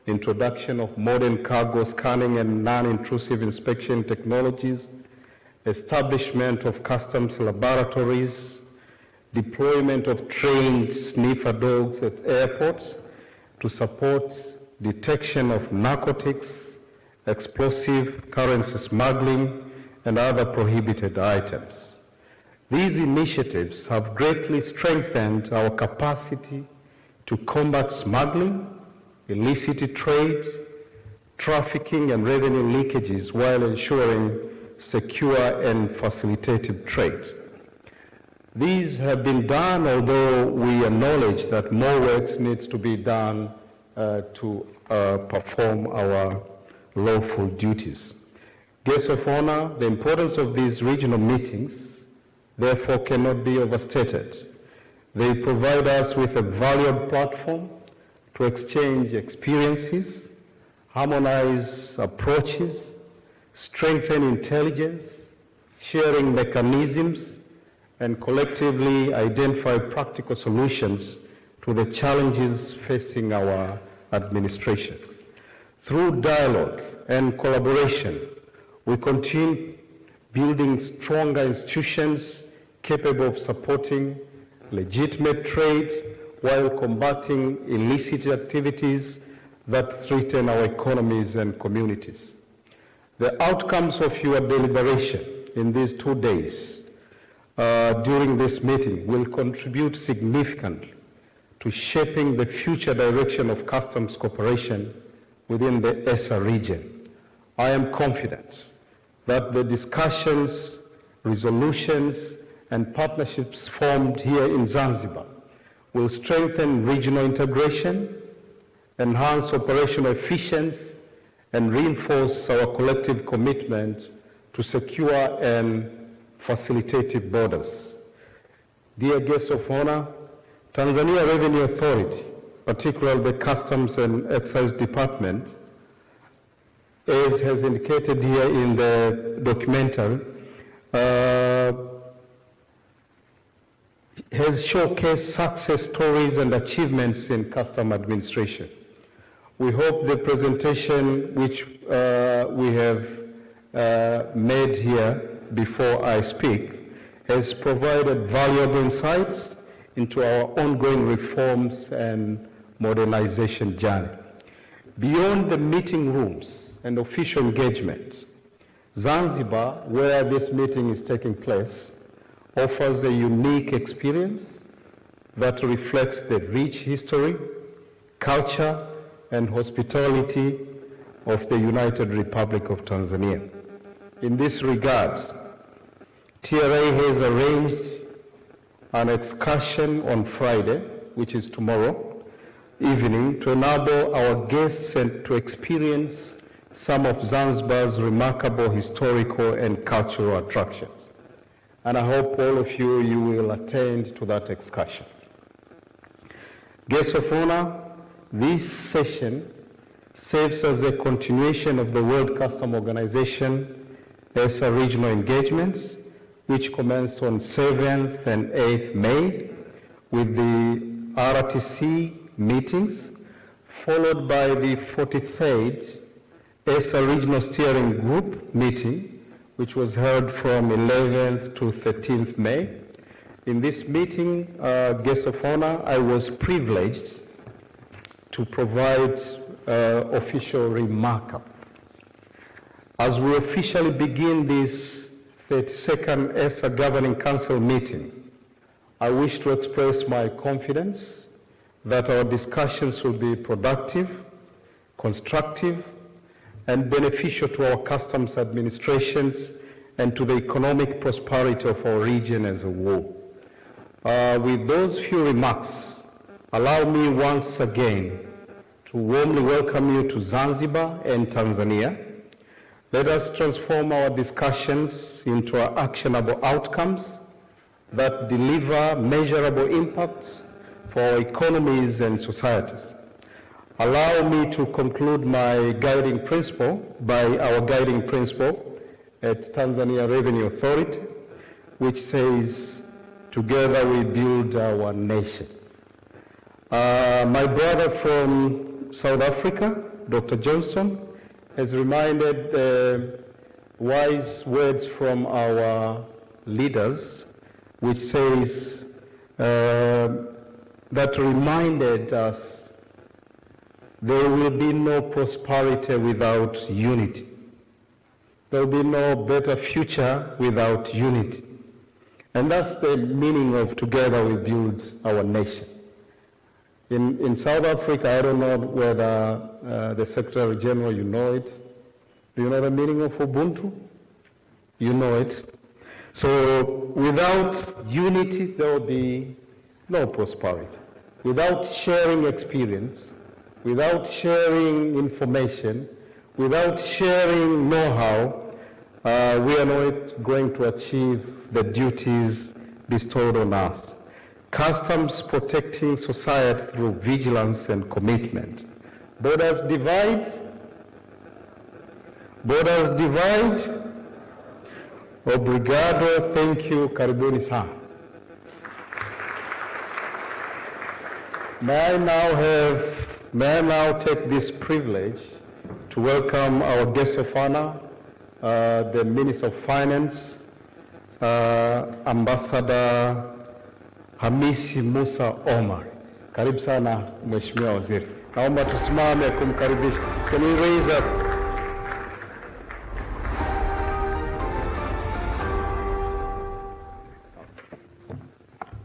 introduction of modern cargo scanning and non-intrusive inspection technologies, establishment of customs laboratories, deployment of trained sniffer dogs at airports to support detection of narcotics, explosive, currency smuggling, and other prohibited items. These initiatives have greatly strengthened our capacity to combat smuggling, illicit trade, trafficking, and revenue leakages while ensuring secure and facilitated trade. These have been done, although we acknowledge that more work needs to be done to perform our lawful duties. Guests of honor, the importance of these regional meetings therefore cannot be overstated. They provide us with a valuable platform to exchange experiences, harmonize approaches, strengthen intelligence, sharing mechanisms, and collectively identify practical solutions to the challenges facing our administration. Through dialogue and collaboration, we continue building stronger institutions capable of supporting legitimate trade while combating illicit activities that threaten our economies and communities. The outcomes of your deliberation in these 2 days during this meeting will contribute significantly to shaping the future direction of customs cooperation within the ESA region. I am confident that the discussions, resolutions, and partnerships formed here in Zanzibar will strengthen regional integration, enhance operational efficiency, and reinforce our collective commitment to secure and facilitated borders. Dear guests of honor, Tanzania Revenue Authority, particularly the Customs and Excise Department, as has indicated here in the documentary, has showcased success stories and achievements in custom administration. We hope the presentation which we have made here before I speak has provided valuable insights into our ongoing reforms and modernization journey. Beyond the meeting rooms and official engagement, Zanzibar, where this meeting is taking place, offers a unique experience that reflects the rich history, culture, and hospitality of the United Republic of Tanzania. In this regard, TRA has arranged an excursion on Friday, which is tomorrow evening, to enable our guests and to experience some of Zanzibar's remarkable historical and cultural attractions. And I hope all of you will attend to that excursion. Guests of honor, this session serves as a continuation of the World Customs Organization ESA regional engagements, which commenced on 7th and 8th May with the RTC meetings, followed by the 43rd ESA Regional Steering Group meeting, which was held from 11th to 13th May. In this meeting, guest of honor, I was privileged to provide official remark. As we officially begin this 32nd ESA Governing Council meeting, I wish to express my confidence that our discussions will be productive, constructive, and beneficial to our customs administrations and to the economic prosperity of our region as a whole. With those few remarks, allow me once again to warmly welcome you to Zanzibar and Tanzania. Let us transform our discussions into actionable outcomes that deliver measurable impacts for our economies and societies. Allow me to conclude my guiding principle by our guiding principle at Tanzania Revenue Authority, which says, together we build our nation. My brother from South Africa, Dr. Johnston, has reminded wise words from our leaders, which says, that reminded us there will be no prosperity without unity. There will be no better future without unity. And that's the meaning of together we build our nation. In South Africa, I don't know whether the Secretary General, you know it. Do you know the meaning of Ubuntu? You know it. So without unity, there will be no prosperity. Without sharing experience, without sharing information, without sharing know-how, we are not going to achieve the duties bestowed on us. Customs protecting society through vigilance and commitment. Borders divide. Borders divide. Obrigado, thank you, karibuni sana. May I now take this privilege to welcome our guest of honor, the Minister of Finance, Ambassador Hamisi Musa Omar. Karibu sana, Mheshimiwa Waziri. Naomba tusimame kumkaribisha. Can we raise up?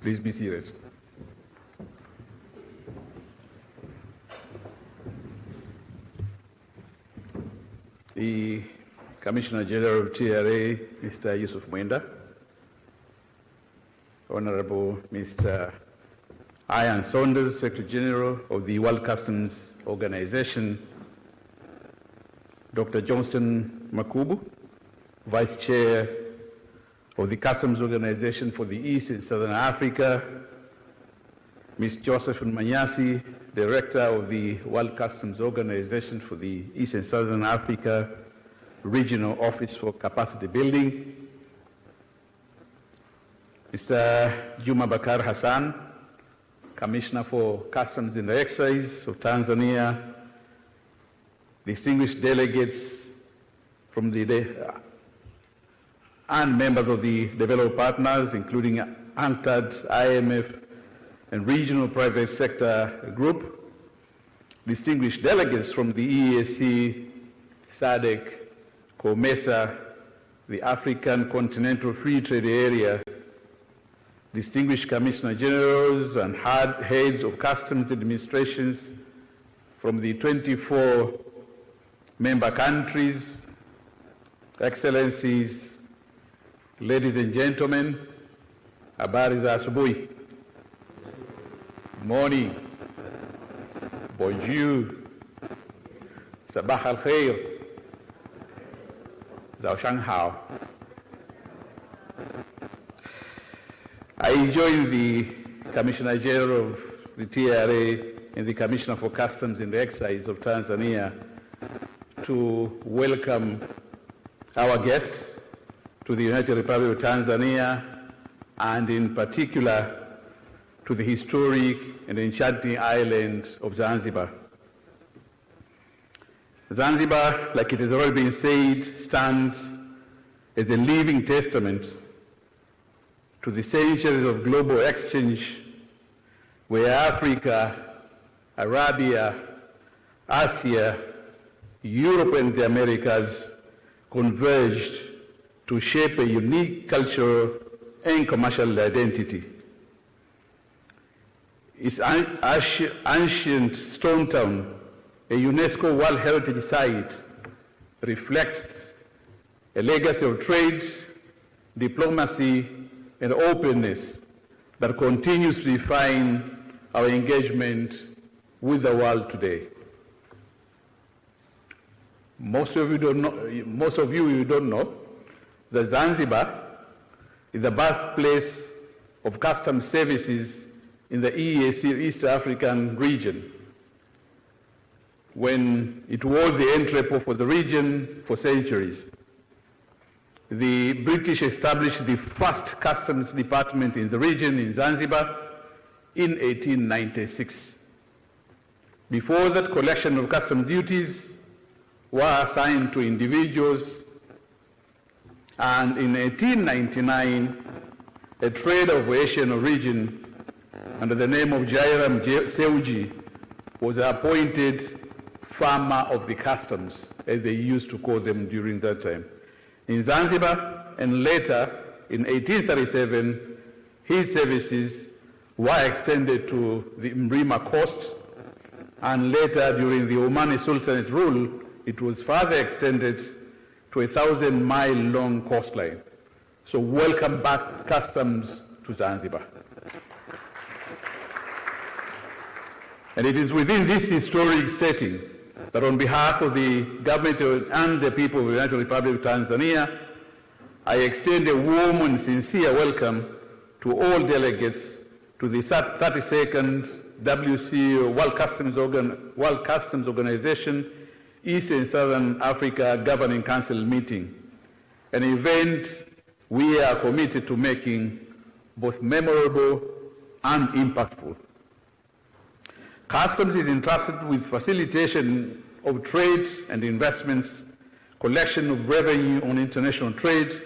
Please be seated. The Commissioner General of TRA, Mr. Yusuf Mwenda, Honorable Mr. Ian Saunders, Secretary General of the World Customs Organization, Dr. Johnston Makubu, Vice Chair of the Customs Organization for the East and Southern Africa, Ms. Josephine Manyasi, Director of the World Customs Organization for the East and Southern Africa Regional Office for Capacity Building, Mr. Juma Bakar Hassan, Commissioner for Customs and Excise of Tanzania, distinguished delegates from the and members of the developed partners, including UNCTAD, IMF, and regional private sector group, distinguished delegates from the EAC, SADC, COMESA, the African Continental Free Trade Area, distinguished Commissioner Generals and heads of customs administrations from the 24 member countries, Excellencies, ladies and gentlemen, habari za asubuhi. Morning, bonjour, sabah al khair, zao shang hao. I join the Commissioner General of the TRA and the Commissioner for Customs and Excise of Tanzania to welcome our guests to the United Republic of Tanzania, and in particular to the historic and enchanting island of Zanzibar. Zanzibar, like it has already been said, stands as a living testament to the centuries of global exchange where Africa, Arabia, Asia, Europe and the Americas converged to shape a unique cultural and commercial identity. Its ancient stone town, a UNESCO World Heritage Site, reflects a legacy of trade, diplomacy, and openness that continues to define our engagement with the world today. Most of you don't know that Zanzibar is the birthplace of customs services in the EAC, East African region, when it was the entrepot for the region for centuries. The British established the first customs department in the region in Zanzibar in 1896. Before that, collection of customs duties were assigned to individuals, and in 1899, a trader of Asian origin under the name of Jairam Seuji was appointed farmer of the customs, as they used to call them during that time, in Zanzibar, and later, in 1837, his services were extended to the Mrima coast, and later, during the Omani Sultanate rule, it was further extended to a 1,000-mile-long coastline. So welcome back customs to Zanzibar. And it is within this historic setting that on behalf of the government and the people of the United Republic of Tanzania, I extend a warm and sincere welcome to all delegates to the 32nd WCO World Customs Organization East and Southern Africa Governing Council meeting, an event we are committed to making both memorable and impactful. Customs is entrusted with facilitation of trade and investments, collection of revenue on international trade,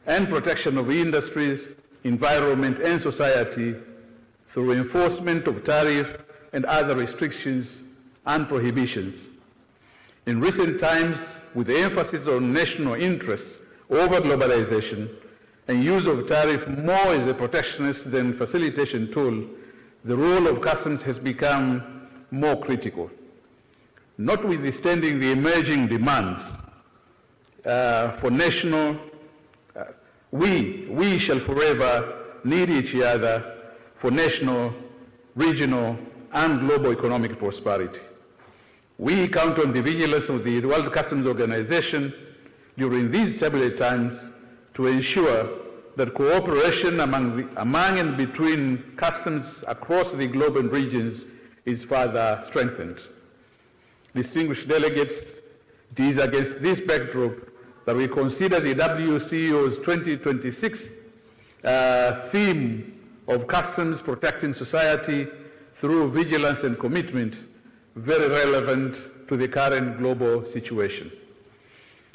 and protection of industries, environment, and society through enforcement of tariff and other restrictions and prohibitions. In recent times, with the emphasis on national interests over globalization and use of tariff more as a protectionist than facilitation tool, the role of customs has become more critical. Notwithstanding the emerging demands for national, we shall forever need each other for national, regional, and global economic prosperity. We count on the vigilance of the World Customs Organization during these turbulent times to ensure that cooperation among and between customs across the globe and regions is further strengthened. Distinguished delegates, it is against this backdrop that we consider the WCO's 2026 theme of customs protecting society through vigilance and commitment very relevant to the current global situation.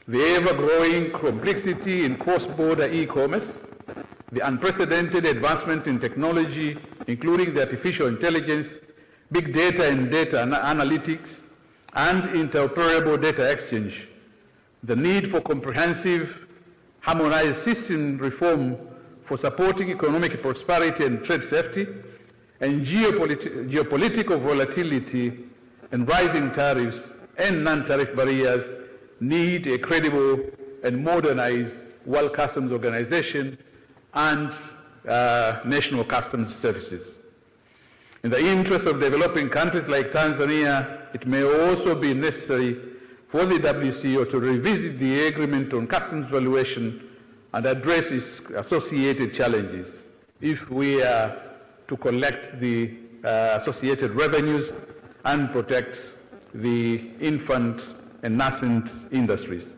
The ever-growing complexity in cross-border e-commerce, the unprecedented advancement in technology, including the artificial intelligence, big data and data analytics, and interoperable data exchange, the need for comprehensive, harmonized system reform for supporting economic prosperity and trade safety, and geopolitical volatility and rising tariffs and non-tariff barriers need a credible and modernized World Customs Organization and national customs services. In the interest of developing countries like Tanzania, it may also be necessary for the WCO to revisit the agreement on customs valuation and address its associated challenges if we are to collect the associated revenues and protect the infant and nascent industries.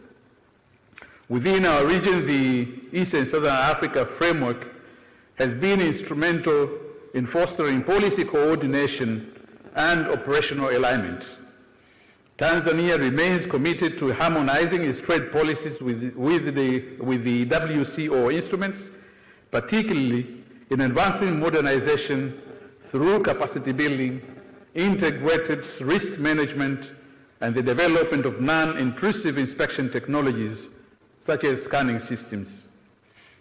Within our region, the East and Southern Africa framework has been instrumental in fostering policy coordination and operational alignment. Tanzania remains committed to harmonizing its trade policies with the WCO instruments, particularly in advancing modernization through capacity building, integrated risk management, and the development of non-intrusive inspection technologies such as scanning systems.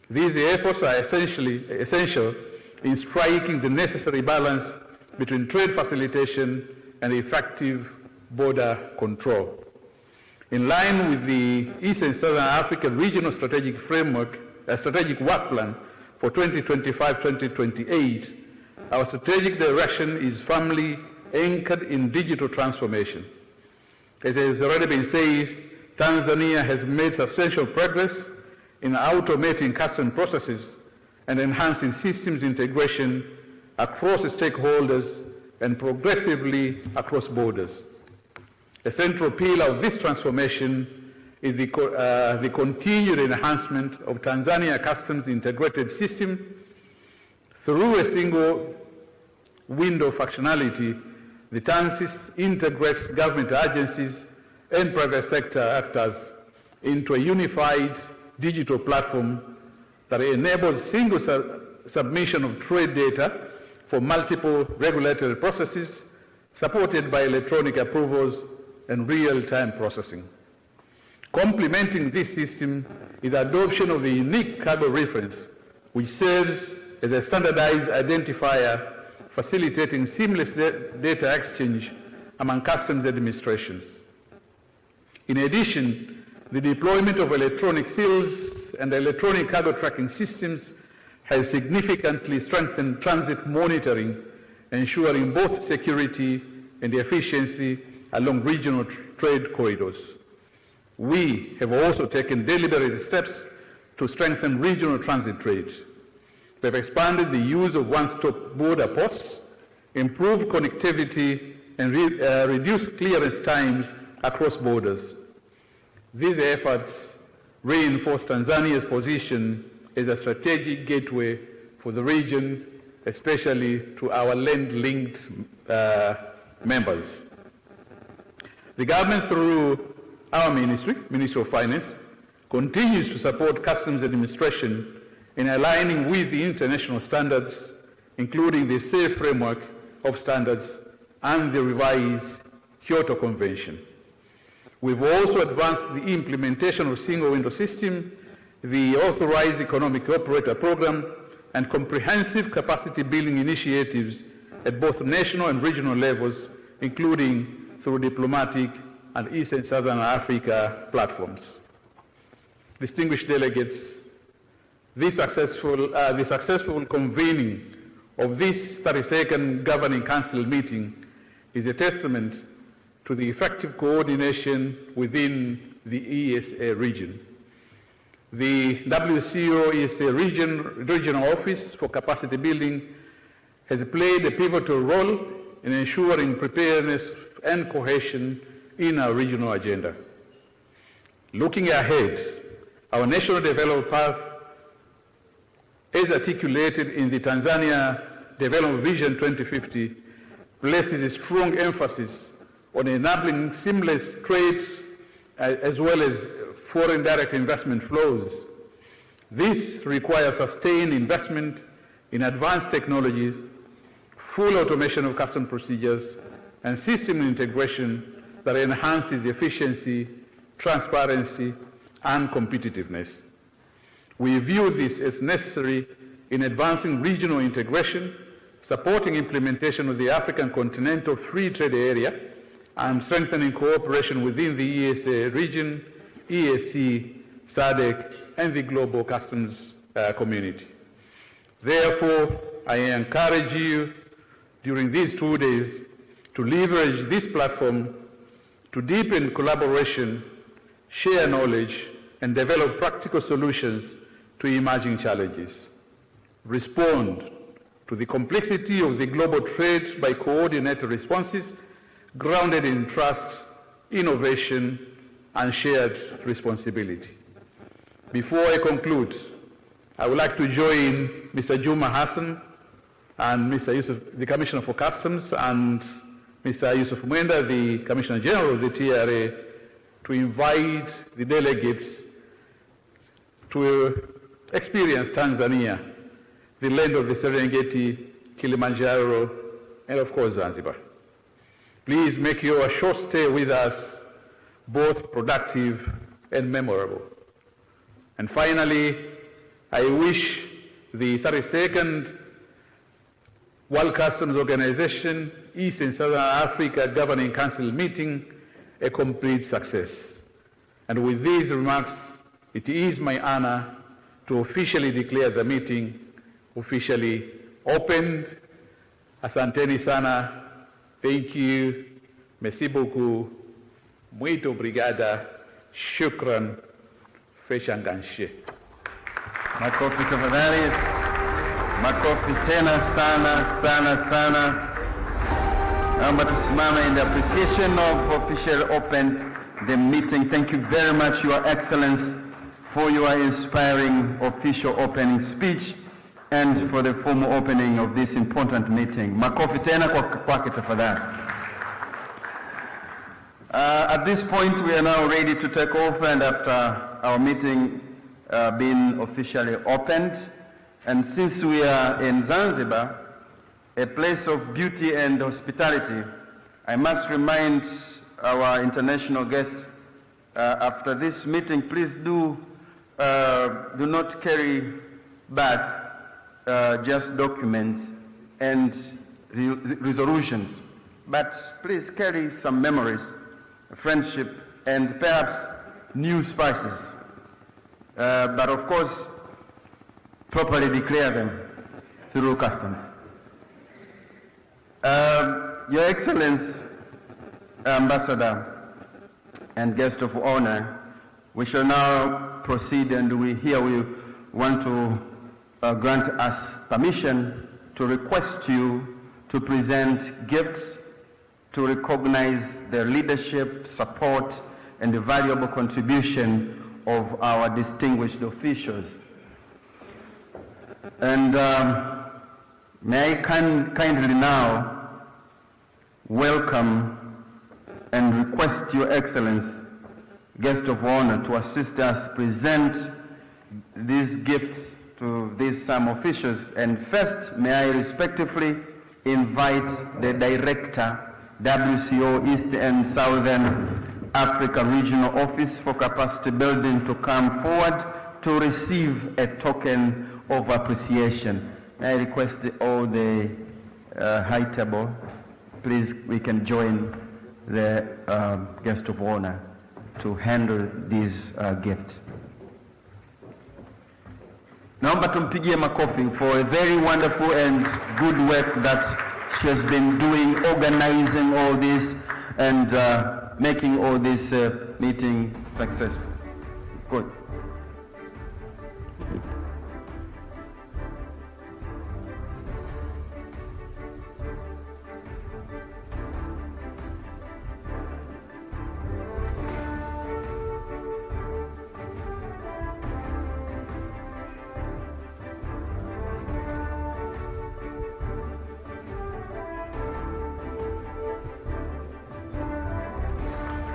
These efforts are essential in striking the necessary balance between trade facilitation and effective border control. In line with the East and Southern Africa Regional Strategic Framework, Strategic Work Plan for 2025-2028, our strategic direction is firmly anchored in digital transformation. As has already been said, Tanzania has made substantial progress in automating custom processes and enhancing systems integration across stakeholders and progressively across borders. A central pillar of this transformation is the continued enhancement of Tanzania Customs integrated system through a single window functionality. The TANSYS integrates government agencies and private sector actors into a unified digital platform that enables single submission of trade data for multiple regulatory processes, supported by electronic approvals and real-time processing. Complementing this system is the adoption of the unique cargo reference, which serves as a standardized identifier facilitating seamless data exchange among customs administrations. In addition, the deployment of electronic seals and electronic cargo tracking systems has significantly strengthened transit monitoring, ensuring both security and efficiency along regional trade corridors. We have also taken deliberate steps to strengthen regional transit trade. We have expanded the use of one-stop border posts, improved connectivity, and reduced clearance times across borders. These efforts reinforce Tanzania's position as a strategic gateway for the region, especially to our land-linked members. The government, through our Ministry of Finance, continues to support customs administration in aligning with the international standards, including the SAFE framework of standards and the revised Kyoto Convention. We've also advanced the implementation of single window system, the authorized economic operator program, and comprehensive capacity building initiatives at both national and regional levels, including through diplomatic and East and Southern Africa platforms. Distinguished delegates, the successful convening of this 32nd Governing Council meeting is a testament to the effective coordination within the ESA region. The WCO ESA Regional Office for Capacity Building has played a pivotal role in ensuring preparedness and cohesion in our regional agenda. Looking ahead, our national development path, as articulated in the Tanzania Development Vision 2050, places a strong emphasis on enabling seamless trade as well as foreign direct investment flows. This requires sustained investment in advanced technologies, full automation of custom procedures, and system integration that enhances efficiency, transparency, and competitiveness. We view this as necessary in advancing regional integration, supporting implementation of the African Continental Free Trade Area, and strengthening cooperation within the ESA region, ESC, SADC, and the global customs community. Therefore, I encourage you during these 2 days to leverage this platform to deepen collaboration, share knowledge, and develop practical solutions to emerging challenges. Respond to the complexity of the global trade by coordinated responses grounded in trust, innovation, and shared responsibility. Before I conclude, I would like to join Mr. Juma Hassan and Mr. Yusuf, the Commissioner for Customs, and Mr. Yusuf Mwenda, the Commissioner General of the TRA, to invite the delegates to experience Tanzania, the land of the Serengeti, Kilimanjaro, and of course Zanzibar. Please make your short stay with us both productive and memorable. And finally, I wish the 32nd World Customs Organization East and Southern Africa Governing Council meeting a complete success. And with these remarks, it is my honor to officially declare the meeting officially opened. Asanteni sana. Thank you. Merci beaucoup. Muito obrigada. Shukran. Feshanganshe. Makofi tafadhali. Makofi tena sana. Naomba tusimame in the appreciation of official open the meeting. Thank you very much, Your Excellence, for your inspiring official opening speech and for the formal opening of this important meeting. Makofi tena kwake tafadhali. At this point, we are now ready to take over, and after our meeting being officially opened, and since we are in Zanzibar, a place of beauty and hospitality, I must remind our international guests, after this meeting, please do not carry back just documents and resolutions, but please carry some memories, friendship, and perhaps new spices. But of course, properly declare them through customs. Your Excellency, Ambassador and guest of honor, we shall now proceed, and we want to grant us permission to request you to present gifts to recognize the leadership, support, and the valuable contribution of our distinguished officials. And may I kindly now welcome and request Your Excellency, guest of honor, to assist us present these gifts to these some officials. And first, may I respectfully invite the Director, WCO East and Southern Africa Regional Office for Capacity Building, to come forward to receive a token of appreciation. May I request all the high table, please, we can join the guest of honor to handle these gifts. Naomba tumpigie makofi for a very wonderful and good work that she has been doing, organizing all this and making all this meeting successful. Good.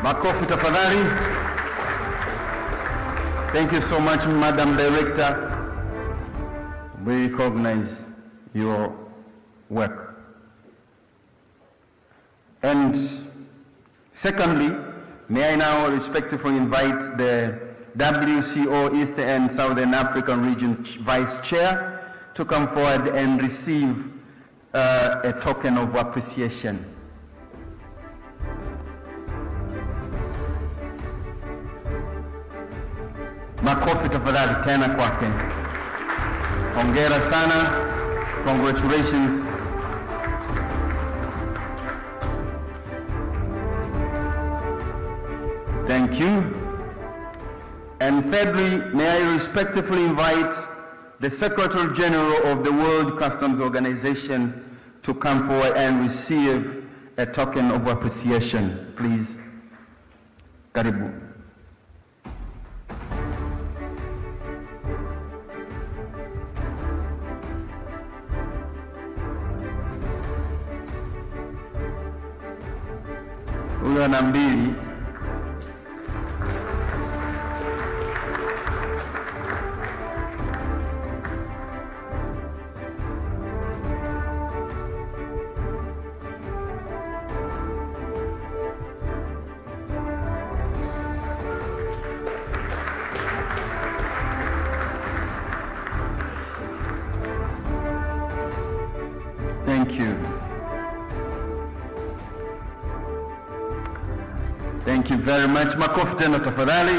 Makofi tafadhali. Thank you so much, Madam Director. We recognize your work. And secondly, may I now respectfully invite the WCO East and Southern African Region Vice Chair to come forward and receive a token of appreciation. Makofi tafadhali tena kwake. Hongera sana. Congratulations. Thank you. And thirdly, may I respectfully invite the Secretary General of the World Customs Organization to come forward and receive a token of appreciation, please. Karibu. Huyo ana mbili. Thank you. Thank you very much. Makofi tena tafadhali.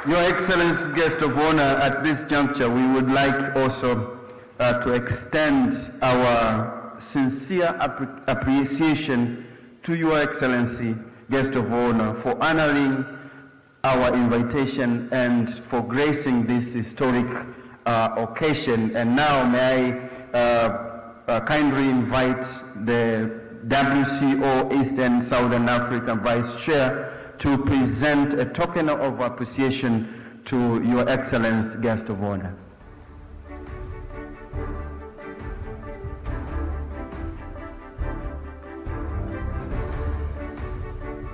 Your Excellency, guest of honor, at this juncture, we would like also to extend our sincere appreciation to Your Excellency, guest of honor, for honoring our invitation and for gracing this historic occasion. And now may I kindly invite the WCO East and Southern Africa Vice Chair to present a token of appreciation to Your Excellency, guest of honor.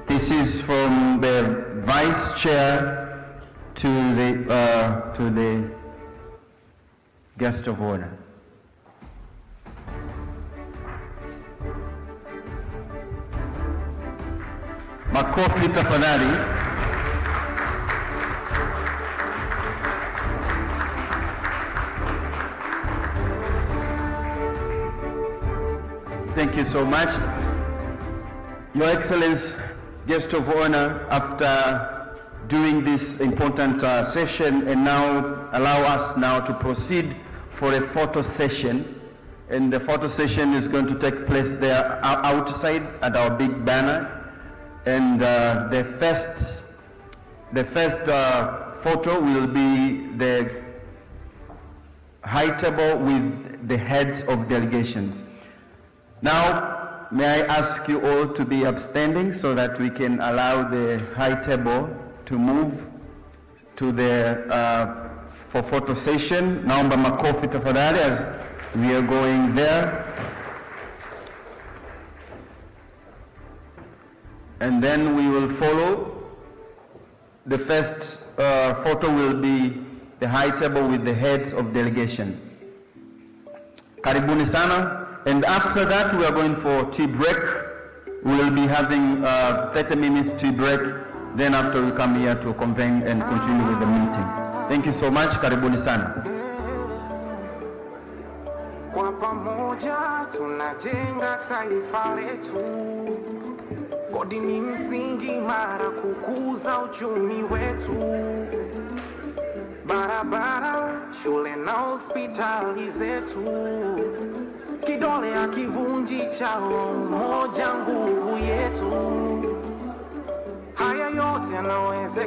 This is from the Vice Chair to the guest of honor. Makofi tafadhali. Thank you so much. Your Excellency, guest of honor, after doing this important session, and now allow us now to proceed for a photo session. And the photo session is going to take place there outside at our big banner. And the first photo will be the high table with the heads of delegations. Now, may I ask you all to be upstanding so that we can allow the high table to move to the for photo session. Naomba makofi tafadhali as we are going there. And then we will follow. The first photo will be the high table with the heads of delegation. Karibuni sana. And after that, we are going for tea break. We will be having 30 minutes tea break. Then after we come here to convene and continue with the meeting. Thank you so much. Karibuni sana. Kwa pamoja tunajenga taifa letu. Kodi ni msingi imara kukuza uchumi wetu. Barabara, shule na hospitali zetu. Kidole hakivunji chao, moja nguvu yetu. Haya yote yanawezekana.